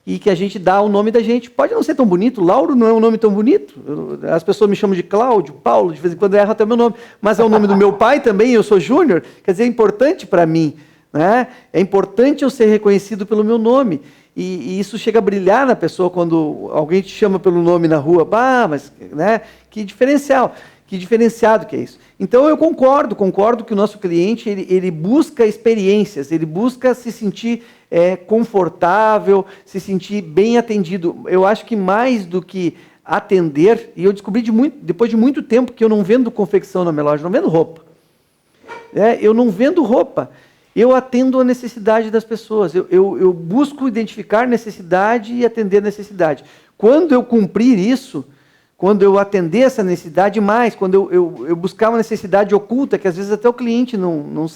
e que a gente dá ao nome da gente. Pode não ser tão bonito, Lauro não é um nome tão bonito, as pessoas me chamam de Cláudio, Paulo, de vez em quando eu erro até o meu nome, mas é o nome do meu pai também, eu sou Júnior, quer dizer, é importante para mim, né? É importante eu ser reconhecido pelo meu nome. E isso chega a brilhar na pessoa quando alguém te chama pelo nome na rua. Mas, né, que diferenciado que é isso. Então eu concordo que o nosso cliente ele busca experiências, ele busca se sentir confortável, se sentir bem atendido. Eu acho que mais do que atender, e eu descobri depois de muito tempo que eu não vendo confecção na minha loja, não vendo roupa. Eu não vendo roupa. Eu atendo a necessidade das pessoas, eu busco identificar necessidade e atender necessidade. Quando eu cumprir isso, quando eu atender essa necessidade mais, quando eu buscar uma necessidade oculta, que às vezes até o cliente não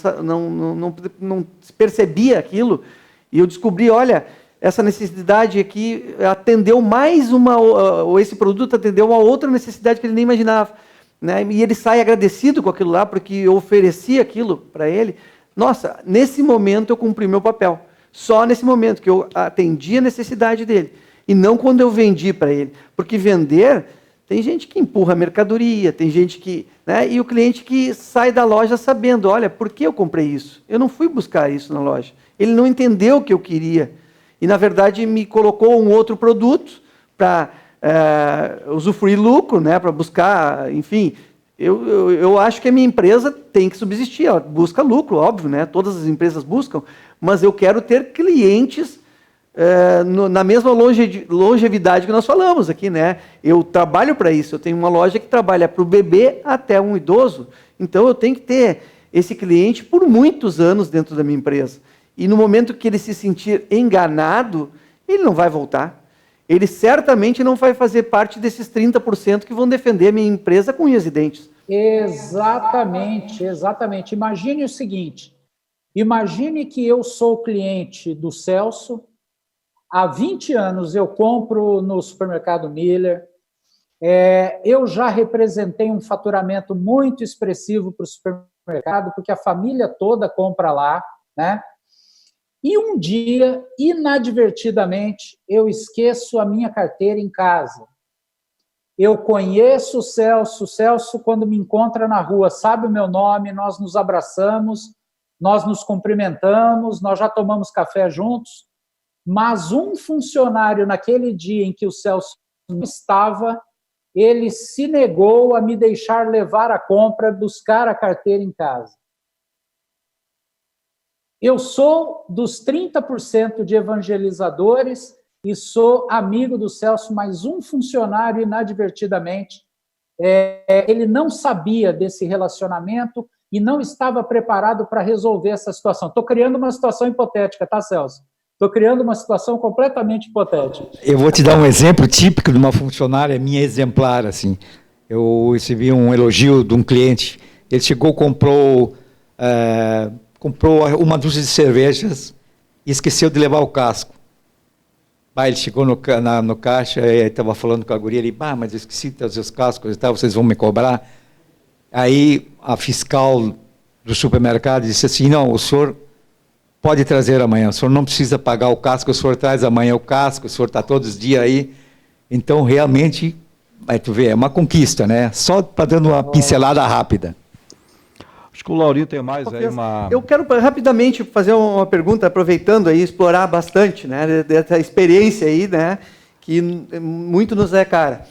percebia aquilo, e eu descobri, olha, essa necessidade aqui atendeu mais ou esse produto atendeu uma outra necessidade que ele nem imaginava, né? E ele sai agradecido com aquilo lá, porque eu ofereci aquilo para ele. Nossa, nesse momento eu cumpri meu papel. Só nesse momento que eu atendi a necessidade dele. E não quando eu vendi para ele. Porque vender, tem gente que empurra a mercadoria, tem gente que... né, e o cliente que sai da loja sabendo, olha, por que eu comprei isso? Eu não fui buscar isso na loja. Ele não entendeu o que eu queria. E, na verdade, me colocou um outro produto para usufruir lucro, né, para buscar, enfim... Eu acho que a minha empresa tem que subsistir, ela busca lucro, óbvio, né? Todas as empresas buscam, mas eu quero ter clientes na mesma longevidade que nós falamos aqui, né? Eu trabalho para isso, eu tenho uma loja que trabalha para o bebê até um idoso, então eu tenho que ter esse cliente por muitos anos dentro da minha empresa. E no momento que ele se sentir enganado, ele não vai voltar. Ele certamente não vai fazer parte desses 30% que vão defender a minha empresa com unhas e dentes. Exatamente, exatamente. Imagine o seguinte, imagine que eu sou cliente do Celso, há 20 anos eu compro no supermercado Miller, eu já representei um faturamento muito expressivo para o supermercado, porque a família toda compra lá, né? E um dia, inadvertidamente, eu esqueço a minha carteira em casa. Eu conheço o Celso, quando me encontra na rua, sabe o meu nome, nós nos abraçamos, nós nos cumprimentamos, nós já tomamos café juntos, mas um funcionário, naquele dia em que o Celso não estava, ele se negou a me deixar levar a compra, buscar a carteira em casa. Eu sou dos 30% de evangelizadores e sou amigo do Celso, mas um funcionário, inadvertidamente, ele não sabia desse relacionamento e não estava preparado para resolver essa situação. Estou criando uma situação hipotética, tá, Celso? Estou criando uma situação completamente hipotética. Eu vou te dar um exemplo típico de uma funcionária minha exemplar, assim. Eu recebi um elogio de um cliente. Ele chegou, comprou uma dúzia de cervejas e esqueceu de levar o casco. Ele chegou no caixa e estava falando com a guria, ele, mas eu esqueci de trazer os cascos e tal, vocês vão me cobrar. Aí a fiscal do supermercado disse assim, não, o senhor pode trazer amanhã, o senhor não precisa pagar o casco, o senhor traz amanhã o casco, o senhor está todos os dias aí. Então, realmente, vai tu ver, é uma conquista, né? Só para dando uma pincelada rápida. Acho que o Laurinho tem mais aí uma... Eu quero rapidamente fazer uma pergunta, aproveitando aí, explorar bastante, né, dessa experiência aí, né, que muito nos é cara.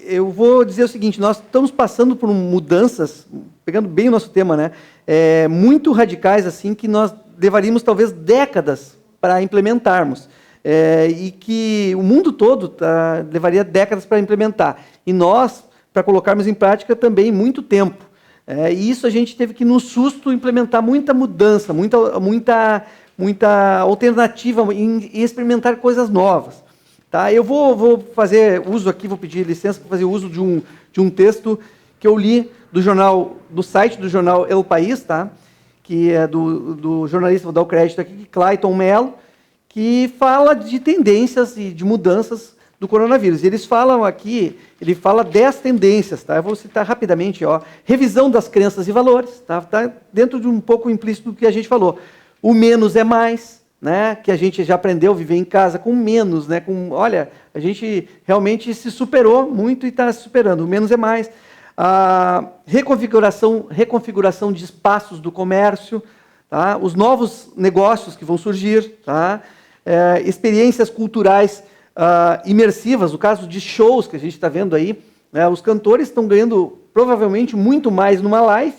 Eu vou dizer o seguinte, nós estamos passando por mudanças, pegando bem o nosso tema, né, muito radicais, assim, que nós levaríamos talvez décadas para implementarmos. E que o mundo todo levaria décadas para implementar. E nós, para colocarmos em prática, também muito tempo. E isso a gente teve que, no susto, implementar muita mudança, muita alternativa e experimentar coisas novas. Tá? Eu vou fazer uso aqui, vou pedir licença para fazer uso de um texto que eu li do site do jornal El País, tá? Que é do jornalista, vou dar o crédito aqui, Clayton Mello, que fala de tendências e de mudanças do coronavírus. Eles falam aqui, ele fala 10 tendências, tá? Eu vou citar rapidamente, ó. Revisão das crenças e valores, tá? Tá dentro de um pouco implícito do que a gente falou. O menos é mais, né? Que a gente já aprendeu a viver em casa com menos, né? Olha, a gente realmente se superou muito e está se superando. O menos é mais. A reconfiguração de espaços do comércio, tá? Os novos negócios que vão surgir, tá? Experiências culturais imersivas, o caso de shows que a gente está vendo aí, né, os cantores estão ganhando provavelmente muito mais numa live,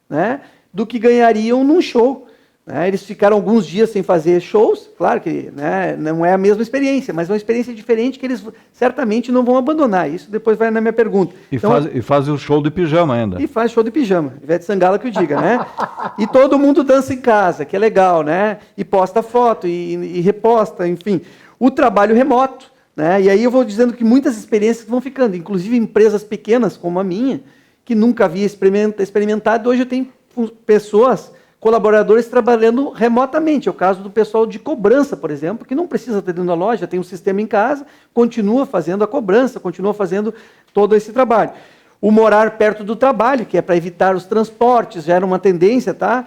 né, do que ganhariam num show. Né? Eles ficaram alguns dias sem fazer shows, claro que, né, não é a mesma experiência, mas é uma experiência diferente que eles certamente não vão abandonar. Isso depois vai na minha pergunta. E faz o show de pijama ainda. E faz show de pijama, Ivete Sangalo que o diga, né? E todo mundo dança em casa, que é legal, né? E posta foto, e reposta, enfim. O trabalho remoto, né? E aí eu vou dizendo que muitas experiências vão ficando, inclusive empresas pequenas como a minha, que nunca havia experimentado, hoje eu tenho pessoas, colaboradores trabalhando remotamente. É o caso do pessoal de cobrança, por exemplo, que não precisa ter dentro da loja, tem um sistema em casa, continua fazendo a cobrança, continua fazendo todo esse trabalho. O morar perto do trabalho, que é para evitar os transportes, já era uma tendência, tá?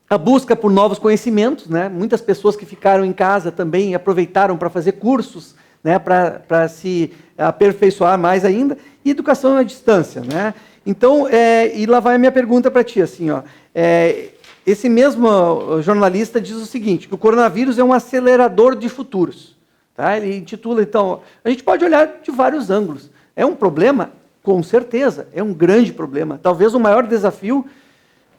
A busca por novos conhecimentos, né? Muitas pessoas que ficaram em casa também aproveitaram para fazer cursos, né? Para se aperfeiçoar mais ainda, e educação à distância, né? Então, e lá vai a minha pergunta para ti, assim, ó, esse mesmo jornalista diz o seguinte, que o coronavírus é um acelerador de futuros, tá? Ele intitula, então, a gente pode olhar de vários ângulos. É um problema? Com certeza, é um grande problema, talvez o maior desafio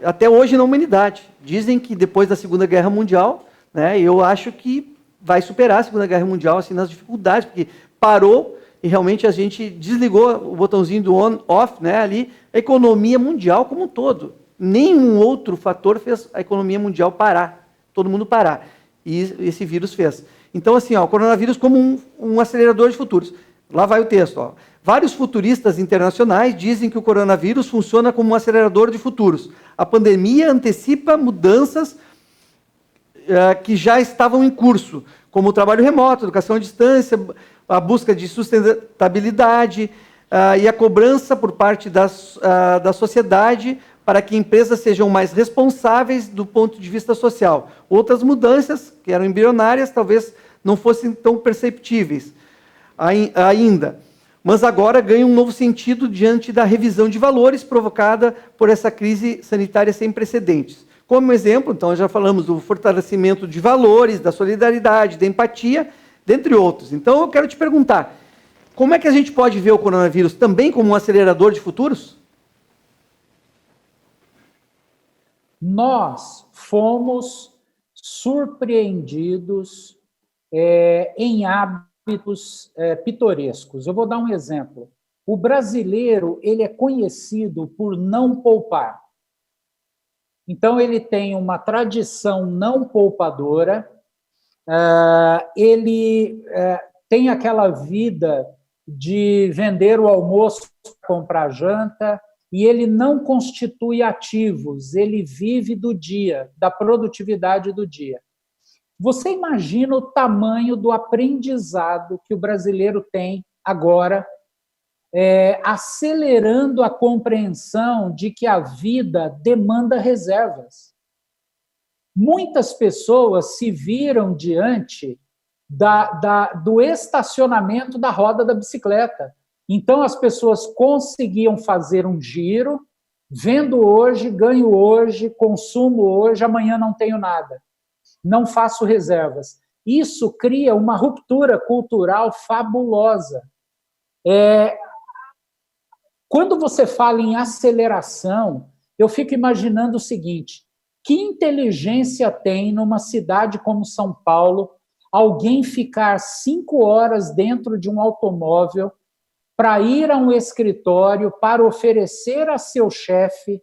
até hoje na humanidade. Dizem que depois da Segunda Guerra Mundial, né, eu acho que vai superar a Segunda Guerra Mundial assim, nas dificuldades, porque parou e realmente a gente desligou o botãozinho do on-off, né, ali, a economia mundial como um todo. Nenhum outro fator fez a economia mundial parar, todo mundo parar. E esse vírus fez. Então, assim, ó, o coronavírus como um acelerador de futuros. Lá vai o texto, ó. Vários futuristas internacionais dizem que o coronavírus funciona como um acelerador de futuros. A pandemia antecipa mudanças que já estavam em curso, como o trabalho remoto, educação à distância, a busca de sustentabilidade e a cobrança por parte da sociedade para que empresas sejam mais responsáveis do ponto de vista social. Outras mudanças, que eram embrionárias, talvez não fossem tão perceptíveis ainda. Mas agora ganha um novo sentido diante da revisão de valores provocada por essa crise sanitária sem precedentes. Como exemplo, então, já falamos do fortalecimento de valores, da solidariedade, da empatia, dentre outros. Então, eu quero te perguntar, como é que a gente pode ver o coronavírus também como um acelerador de futuros? Nós fomos surpreendidos em hábitos pitorescos. Eu vou dar um exemplo. O brasileiro, ele é conhecido por não poupar. Então, ele tem uma tradição não poupadora, ele tem aquela vida de vender o almoço, comprar janta, e ele não constitui ativos, ele vive do dia, da produtividade do dia. Você imagina o tamanho do aprendizado que o brasileiro tem agora, acelerando a compreensão de que a vida demanda reservas. Muitas pessoas se viram diante do estacionamento da roda da bicicleta. Então, as pessoas conseguiam fazer um giro, vendo hoje, ganho hoje, consumo hoje, amanhã não tenho nada. Não faço reservas. Isso cria uma ruptura cultural fabulosa. Quando você fala em aceleração, eu fico imaginando o seguinte: que inteligência tem numa cidade como São Paulo alguém ficar 5 horas dentro de um automóvel para ir a um escritório, para oferecer a seu chefe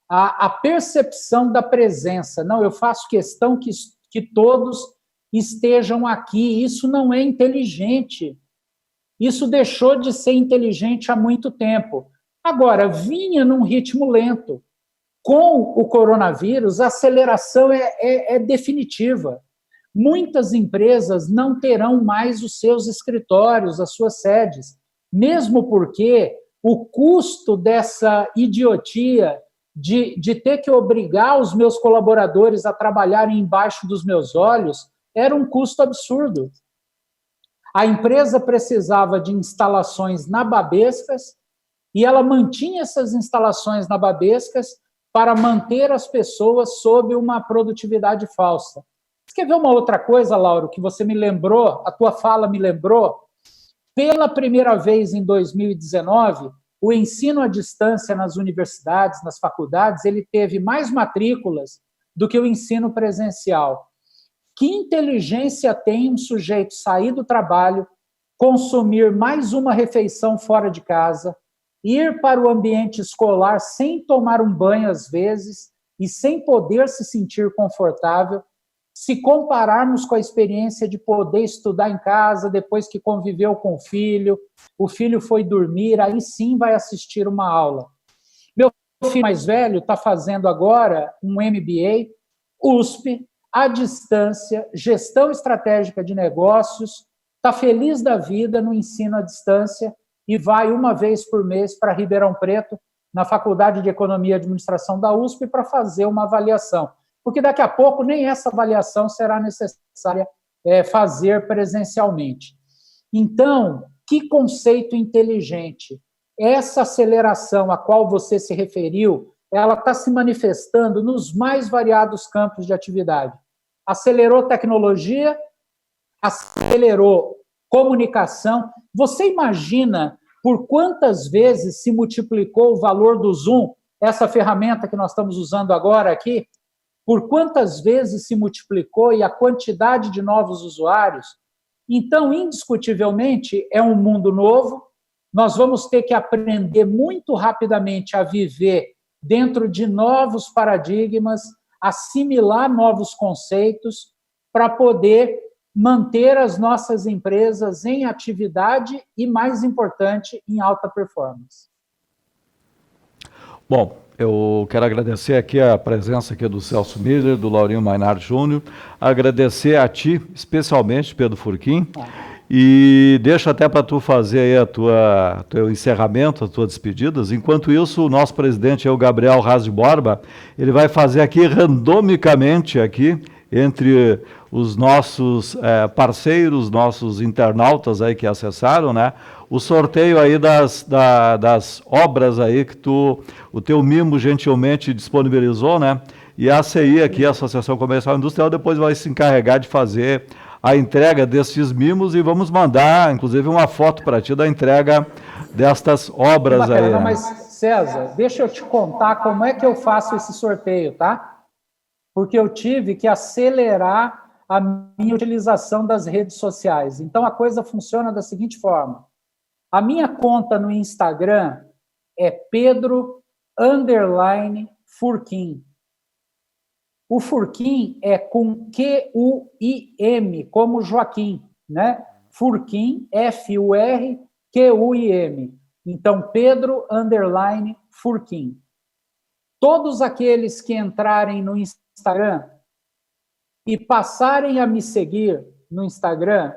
a percepção da presença? Não, eu faço questão que todos estejam aqui. Isso não é inteligente. Isso deixou de ser inteligente há muito tempo. Agora, vinha num ritmo lento. Com o coronavírus, a aceleração é definitiva. Muitas empresas não terão mais os seus escritórios, as suas sedes, mesmo porque o custo dessa idiotia de ter que obrigar os meus colaboradores a trabalharem embaixo dos meus olhos era um custo absurdo. A empresa precisava de instalações nababescas e ela mantinha essas instalações nababescas para manter as pessoas sob uma produtividade falsa. Você quer ver uma outra coisa, Lauro, que você me lembrou, a tua fala me lembrou? Pela primeira vez em 2019, o ensino à distância nas universidades, nas faculdades, ele teve mais matrículas do que o ensino presencial. Que inteligência tem um sujeito sair do trabalho, consumir mais uma refeição fora de casa, ir para o ambiente escolar sem tomar um banho às vezes e sem poder se sentir confortável, se compararmos com a experiência de poder estudar em casa depois que conviveu com o filho foi dormir, aí sim vai assistir uma aula. Meu filho mais velho está fazendo agora um MBA, USP, à distância, gestão estratégica de negócios, está feliz da vida no ensino à distância e vai uma vez por mês para Ribeirão Preto, na Faculdade de Economia e Administração da USP, para fazer uma avaliação. Porque daqui a pouco nem essa avaliação será necessária fazer presencialmente. Então, que conceito inteligente. Essa aceleração a qual você se referiu, ela está se manifestando nos mais variados campos de atividade. Acelerou tecnologia, acelerou comunicação. Você imagina por quantas vezes se multiplicou o valor do Zoom, essa ferramenta que nós estamos usando agora aqui? Por quantas vezes se multiplicou e a quantidade de novos usuários? Então, indiscutivelmente, é um mundo novo. Nós vamos ter que aprender muito rapidamente a viver dentro de novos paradigmas, assimilar novos conceitos para poder manter as nossas empresas em atividade e, mais importante, em alta performance. Bom, eu quero agradecer aqui a presença aqui do Celso Miller, do Laurinho Mainardi Júnior, agradecer a ti, especialmente, Pedro Furquim, e deixo até para tu fazer aí teu encerramento, as tuas despedidas. Enquanto isso, o nosso presidente, o Gabriel Raz de Borba, ele vai fazer aqui randomicamente aqui, entre os nossos parceiros, nossos internautas aí que acessaram, né, o sorteio aí das obras aí que o teu mimo gentilmente disponibilizou, né, e a ACI aqui, a Associação Comercial e Industrial, depois vai se encarregar de fazer a entrega desses mimos e vamos mandar, inclusive, uma foto para ti da entrega destas obras bacana, aí. não, mas, César, deixa eu te contar como é que eu faço esse sorteio, tá? Porque eu tive que acelerar a minha utilização das redes sociais. Então, a coisa funciona da seguinte forma. A minha conta no Instagram é Pedro_Furquim. O Furquim é com Q-U-I-M, como Joaquim, né? Furquim, F-U-R-Q-U-I-M. Então, Pedro_Furquim. Todos aqueles que entrarem no Instagram e passarem a me seguir no Instagram,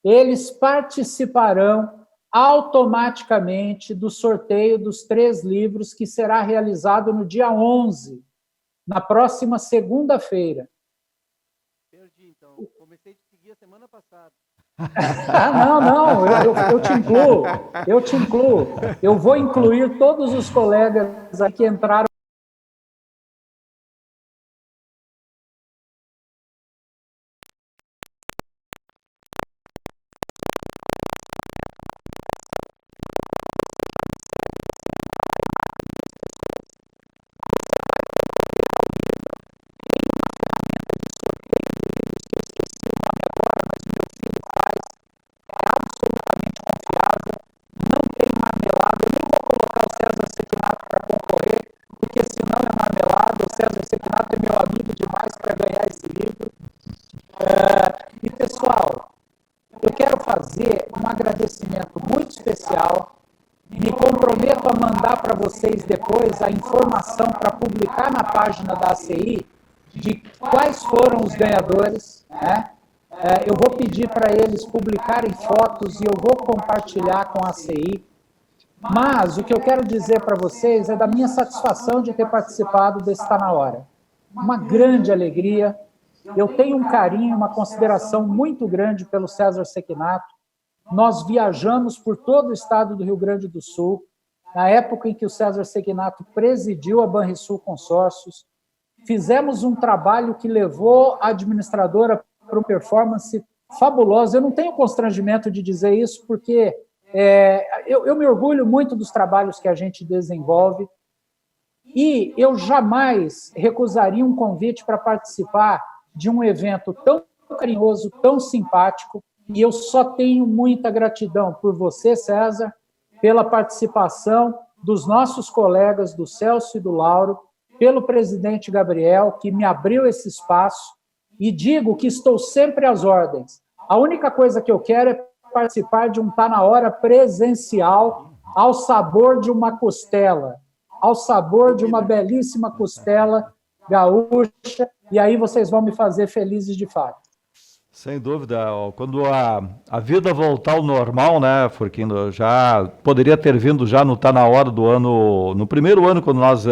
eles participarão automaticamente do sorteio dos 3 livros que será realizado no dia 11, na próxima segunda-feira. Perdi, então. Comecei a te seguir a semana passada. Não, eu te incluo. Eu vou incluir todos os colegas aqui que entraram. E, pessoal, eu quero fazer um agradecimento muito especial. Me comprometo a mandar para vocês depois a informação para publicar na página da ACI de quais foram os ganhadores, né? Eu vou pedir para eles publicarem fotos e eu vou compartilhar com a ACI. Mas o que eu quero dizer para vocês é da minha satisfação de ter participado desse Tá Na Hora. Uma grande alegria. Eu tenho um carinho, uma consideração muito grande pelo César Sequinato. Nós viajamos por todo o estado do Rio Grande do Sul, na época em que o César Sequinato presidiu a Banrisul Consórcios. Fizemos um trabalho que levou a administradora para uma performance fabulosa. Eu não tenho constrangimento de dizer isso, porque eu me orgulho muito dos trabalhos que a gente desenvolve e eu jamais recusaria um convite para participar de um evento tão carinhoso, tão simpático, e eu só tenho muita gratidão por você, César, pela participação dos nossos colegas, do Celso e do Lauro, pelo presidente Gabriel, que me abriu esse espaço, e digo que estou sempre às ordens. A única coisa que eu quero é participar de um Tá Na Hora presencial, ao sabor de uma costela, ao sabor de uma belíssima costela gaúcha, e aí vocês vão me fazer felizes de fato. Sem dúvida, quando a vida voltar ao normal, né, Furquim, já poderia ter vindo já no Tá Na Hora do ano, no primeiro ano, quando nós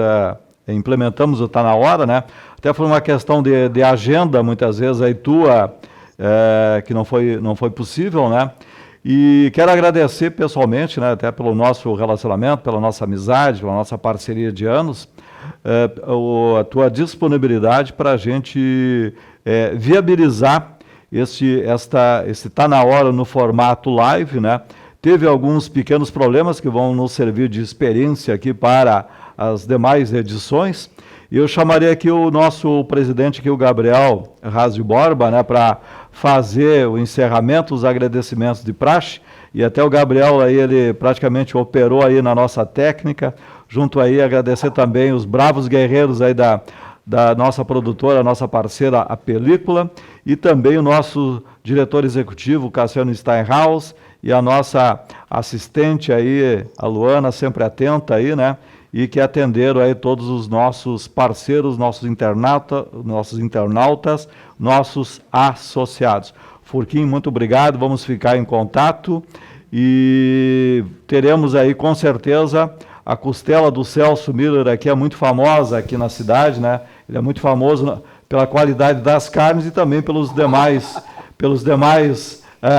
implementamos o Tá Na Hora, né, até foi uma questão de agenda, muitas vezes, aí tua, que não foi possível, né, e quero agradecer pessoalmente, né, até pelo nosso relacionamento, pela nossa amizade, pela nossa parceria de anos, a tua disponibilidade para a gente viabilizar esse Tá Na Hora no formato live, né? Teve alguns pequenos problemas que vão nos servir de experiência aqui para as demais edições. E eu chamaria aqui o nosso presidente, aqui, o Gabriel Razio Borba, né, para fazer o encerramento, os agradecimentos de praxe. E até o Gabriel aí, ele praticamente operou aí na nossa técnica. Junto aí, agradecer também os bravos guerreiros aí da nossa produtora, nossa parceira, a Película, e também o nosso diretor executivo, Cassiano Steinhaus, e a nossa assistente aí, a Luana, sempre atenta aí, né? E que atenderam aí todos os nossos parceiros, nossos internautas, nossos associados. Furquim, muito obrigado, vamos ficar em contato e teremos aí com certeza a costela do Celso Miller aqui, é muito famosa aqui na cidade, né? Ele é muito famoso pela qualidade das carnes e também pelos demais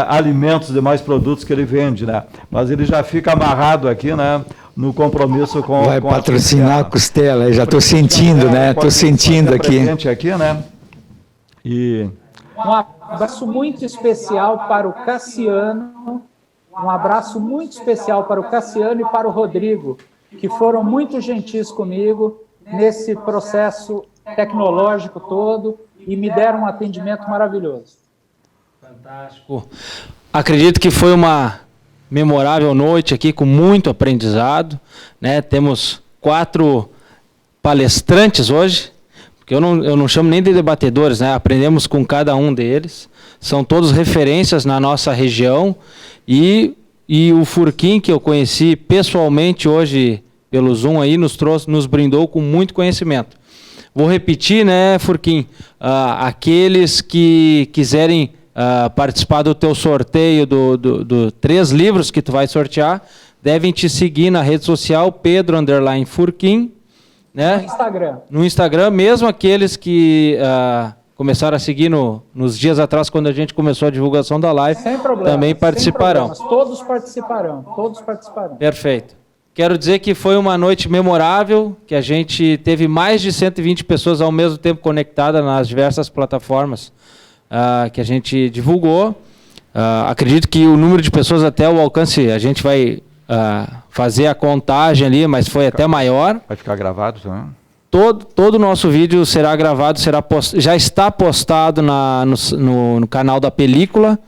alimentos, demais produtos que ele vende, né? Mas ele já fica amarrado aqui, né? no compromisso com Vai com patrocinar a costela, eu já estou sentindo, né? Estou sentindo aqui. aqui, né? E Um abraço muito especial para o Cassiano, um abraço muito especial para o Cassiano e para o Rodrigo, que foram muito gentis comigo nesse processo tecnológico todo e me deram um atendimento maravilhoso. Fantástico. Acredito que foi uma memorável noite aqui, com muito aprendizado, né? Temos 4 palestrantes hoje, porque eu não chamo nem de debatedores, né? Aprendemos com cada um deles, são todos referências na nossa região, e o Furquim, que eu conheci pessoalmente hoje pelo Zoom aí, nos brindou com muito conhecimento. Vou repetir, né, Furquim, aqueles que quiserem participar do teu sorteio do 3 livros que tu vai sortear, devem te seguir na rede social, Pedro_Furquim, né? No Instagram, mesmo aqueles que começaram a seguir nos dias atrás, quando a gente começou a divulgação da live, sem problema, também participarão. Todos participarão, todos participarão. Perfeito. Quero dizer que foi uma noite memorável, que a gente teve mais de 120 pessoas ao mesmo tempo conectadas nas diversas plataformas que a gente divulgou. Acredito que o número de pessoas até o alcance, a gente vai fazer a contagem ali, mas foi até maior. vai ficar gravado, né? Todo o nosso vídeo será gravado, já está postado no canal da Película,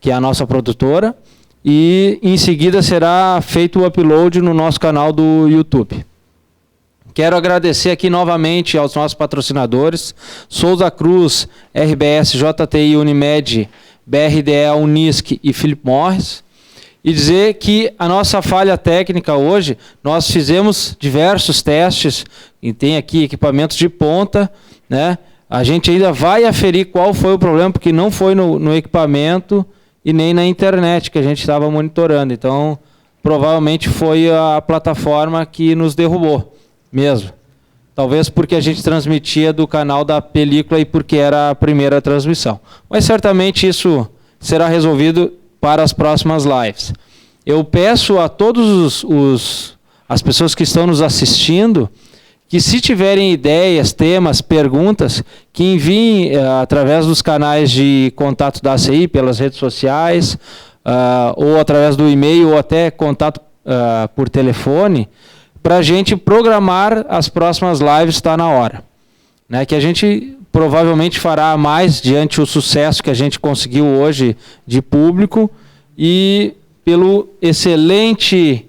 que é a nossa produtora, e em seguida será feito o upload no nosso canal do YouTube. Quero agradecer aqui novamente aos nossos patrocinadores, Souza Cruz, RBS, JTI, Unimed, BRDE, Unisc e Philip Morris, e dizer que a nossa falha técnica hoje, nós fizemos diversos testes, e tem aqui equipamentos de ponta, né? A gente ainda vai aferir qual foi o problema, porque não foi no equipamento e nem na internet que a gente estava monitorando. Então, provavelmente foi a plataforma que nos derrubou mesmo. Talvez porque a gente transmitia do canal da Película e porque era a primeira transmissão. Mas certamente isso será resolvido para as próximas lives. Eu peço a todos as pessoas que estão nos assistindo que, se tiverem ideias, temas, perguntas, que enviem através dos canais de contato da ACI, pelas redes sociais, ou através do e-mail, ou até contato por telefone, para a gente programar as próximas lives, está na hora. Né? Que a gente provavelmente fará mais diante o sucesso que a gente conseguiu hoje de público e pelo excelente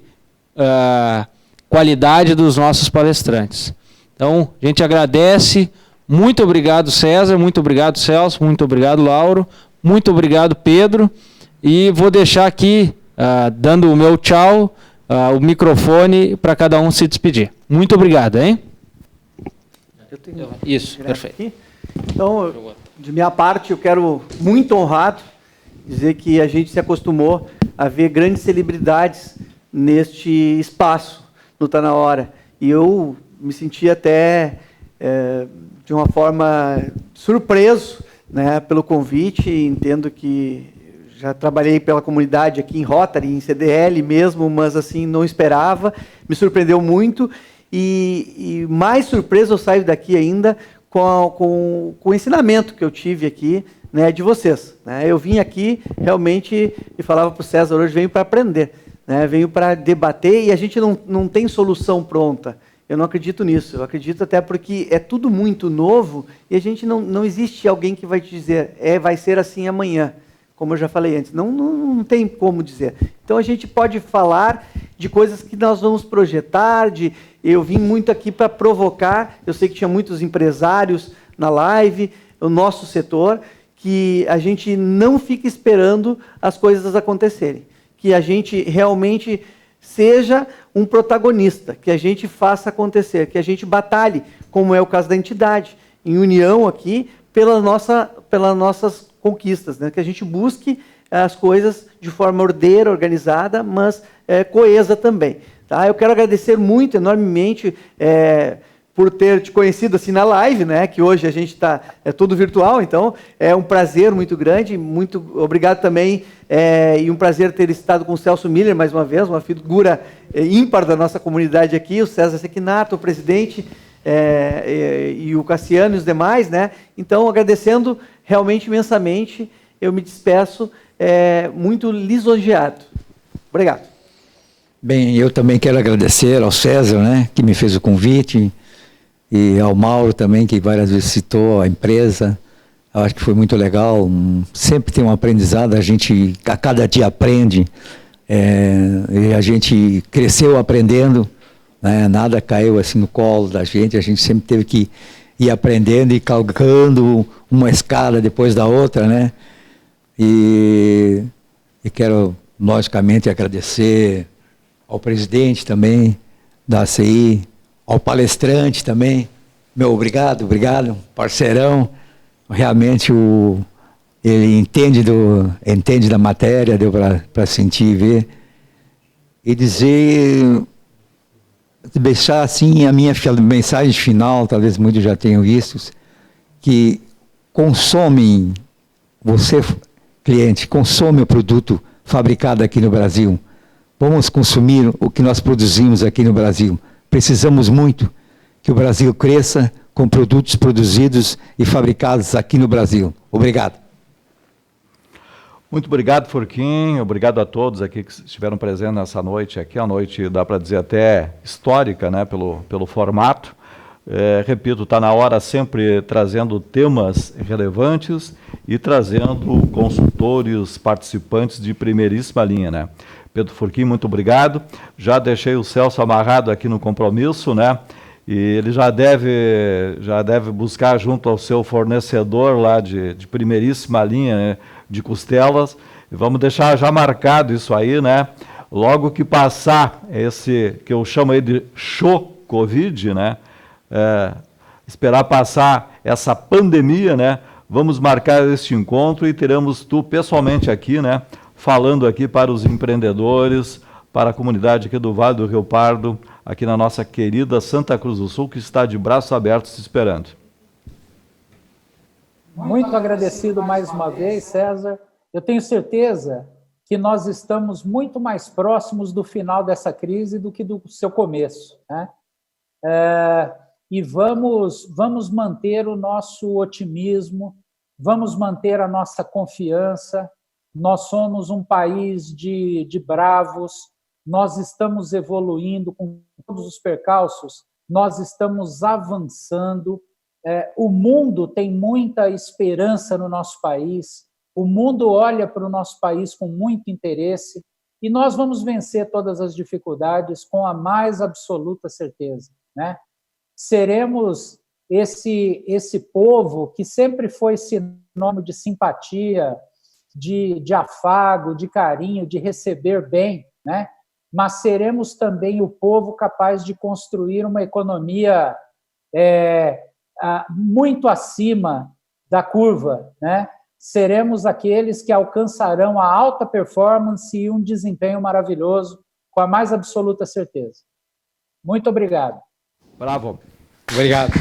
qualidade dos nossos palestrantes. Então, a gente agradece. Muito obrigado, César. Muito obrigado, Celso. Muito obrigado, Lauro. Muito obrigado, Pedro. E vou deixar aqui, dando o meu tchau, o microfone para cada um se despedir. Muito obrigado, hein? Isso, perfeito. Aqui. Então, de minha parte, eu quero, muito honrado, dizer que a gente se acostumou a ver grandes celebridades neste espaço, no Tá Na Hora. E eu me senti até, de uma forma, surpreso, né, pelo convite. Entendo que já trabalhei pela comunidade aqui em Rotary, em CDL mesmo, mas assim, não esperava, me surpreendeu muito. E mais surpreso eu saio daqui ainda com o ensinamento que eu tive aqui, né, de vocês. Né? Eu vim aqui realmente e falava para o César hoje, venho para aprender, né? Venho para debater, e a gente não tem solução pronta. Eu não acredito nisso. Eu acredito até porque é tudo muito novo e a gente não existe alguém que vai te dizer, vai ser assim amanhã. Como eu já falei antes, não tem como dizer. Então a gente pode falar de coisas que nós vamos projetar, eu vim muito aqui para provocar, eu sei que tinha muitos empresários na live, o nosso setor, que a gente não fique esperando as coisas acontecerem, que a gente realmente seja um protagonista, que a gente faça acontecer, que a gente batalhe, como é o caso da entidade, em união aqui, pelas nossas conquistas, né? Que a gente busque as coisas de forma ordeira, organizada, mas coesa também. Tá? Eu quero agradecer muito, enormemente, por ter te conhecido assim na live, né? Que hoje a gente é tudo virtual, então é um prazer muito grande, muito obrigado também, e um prazer ter estado com o Celso Miller mais uma vez, uma figura ímpar da nossa comunidade aqui, o César Sequinato, o presidente, e o Cassiano e os demais, né? Então, agradecendo realmente imensamente, eu me despeço muito lisonjeado. Obrigado. Bem, eu também quero agradecer ao César, né, que me fez o convite, e ao Mauro também, que várias vezes citou a empresa. Eu acho que foi muito legal, sempre tem um aprendizado, a gente a cada dia aprende, e a gente cresceu aprendendo, né, nada caiu assim no colo da gente, a gente sempre teve que ir aprendendo e calcando uma escala depois da outra, né, e quero, logicamente, agradecer ao presidente também da ACI, ao palestrante também, meu obrigado, parceirão, realmente ele entende da matéria, deu para sentir e ver, e deixar assim a minha mensagem final, talvez muitos já tenham visto, que você, cliente, consome o produto fabricado aqui no Brasil. Vamos consumir o que nós produzimos aqui no Brasil. Precisamos muito que o Brasil cresça com produtos produzidos e fabricados aqui no Brasil. Obrigado. Muito obrigado, Furquim. Obrigado a todos aqui que estiveram presentes nessa noite. Aqui é uma noite, dá para dizer, até histórica, né, pelo formato. Repito, está na hora sempre trazendo temas relevantes e trazendo consultores, participantes de primeiríssima linha, né? Pedro Furquim, muito obrigado. Já deixei o Celso amarrado aqui no compromisso, né? E ele já deve buscar junto ao seu fornecedor lá de primeiríssima linha, né, de costelas. E vamos deixar já marcado isso aí, né? Logo que passar esse, que eu chamo aí de show Covid, né? Esperar passar essa pandemia, né? Vamos marcar este encontro e teremos tu pessoalmente aqui, né? Falando aqui para os empreendedores, para a comunidade aqui do Vale do Rio Pardo, aqui na nossa querida Santa Cruz do Sul, que está de braços abertos esperando. Muito agradecido mais uma vez, César. Eu tenho certeza que nós estamos muito mais próximos do final dessa crise do que do seu começo, né? E vamos manter o nosso otimismo, vamos manter a nossa confiança. Nós somos um país de bravos, nós estamos evoluindo com todos os percalços, nós estamos avançando. O mundo tem muita esperança no nosso país, o mundo olha para o nosso país com muito interesse e nós vamos vencer todas as dificuldades com a mais absoluta certeza, né? Seremos esse povo que sempre foi sinônimo de simpatia, de afago, de carinho, de receber bem, né? Mas seremos também o povo capaz de construir uma economia muito acima da curva, né? Seremos aqueles que alcançarão a alta performance e um desempenho maravilhoso, com a mais absoluta certeza. Muito obrigado. Bravo. Obrigado.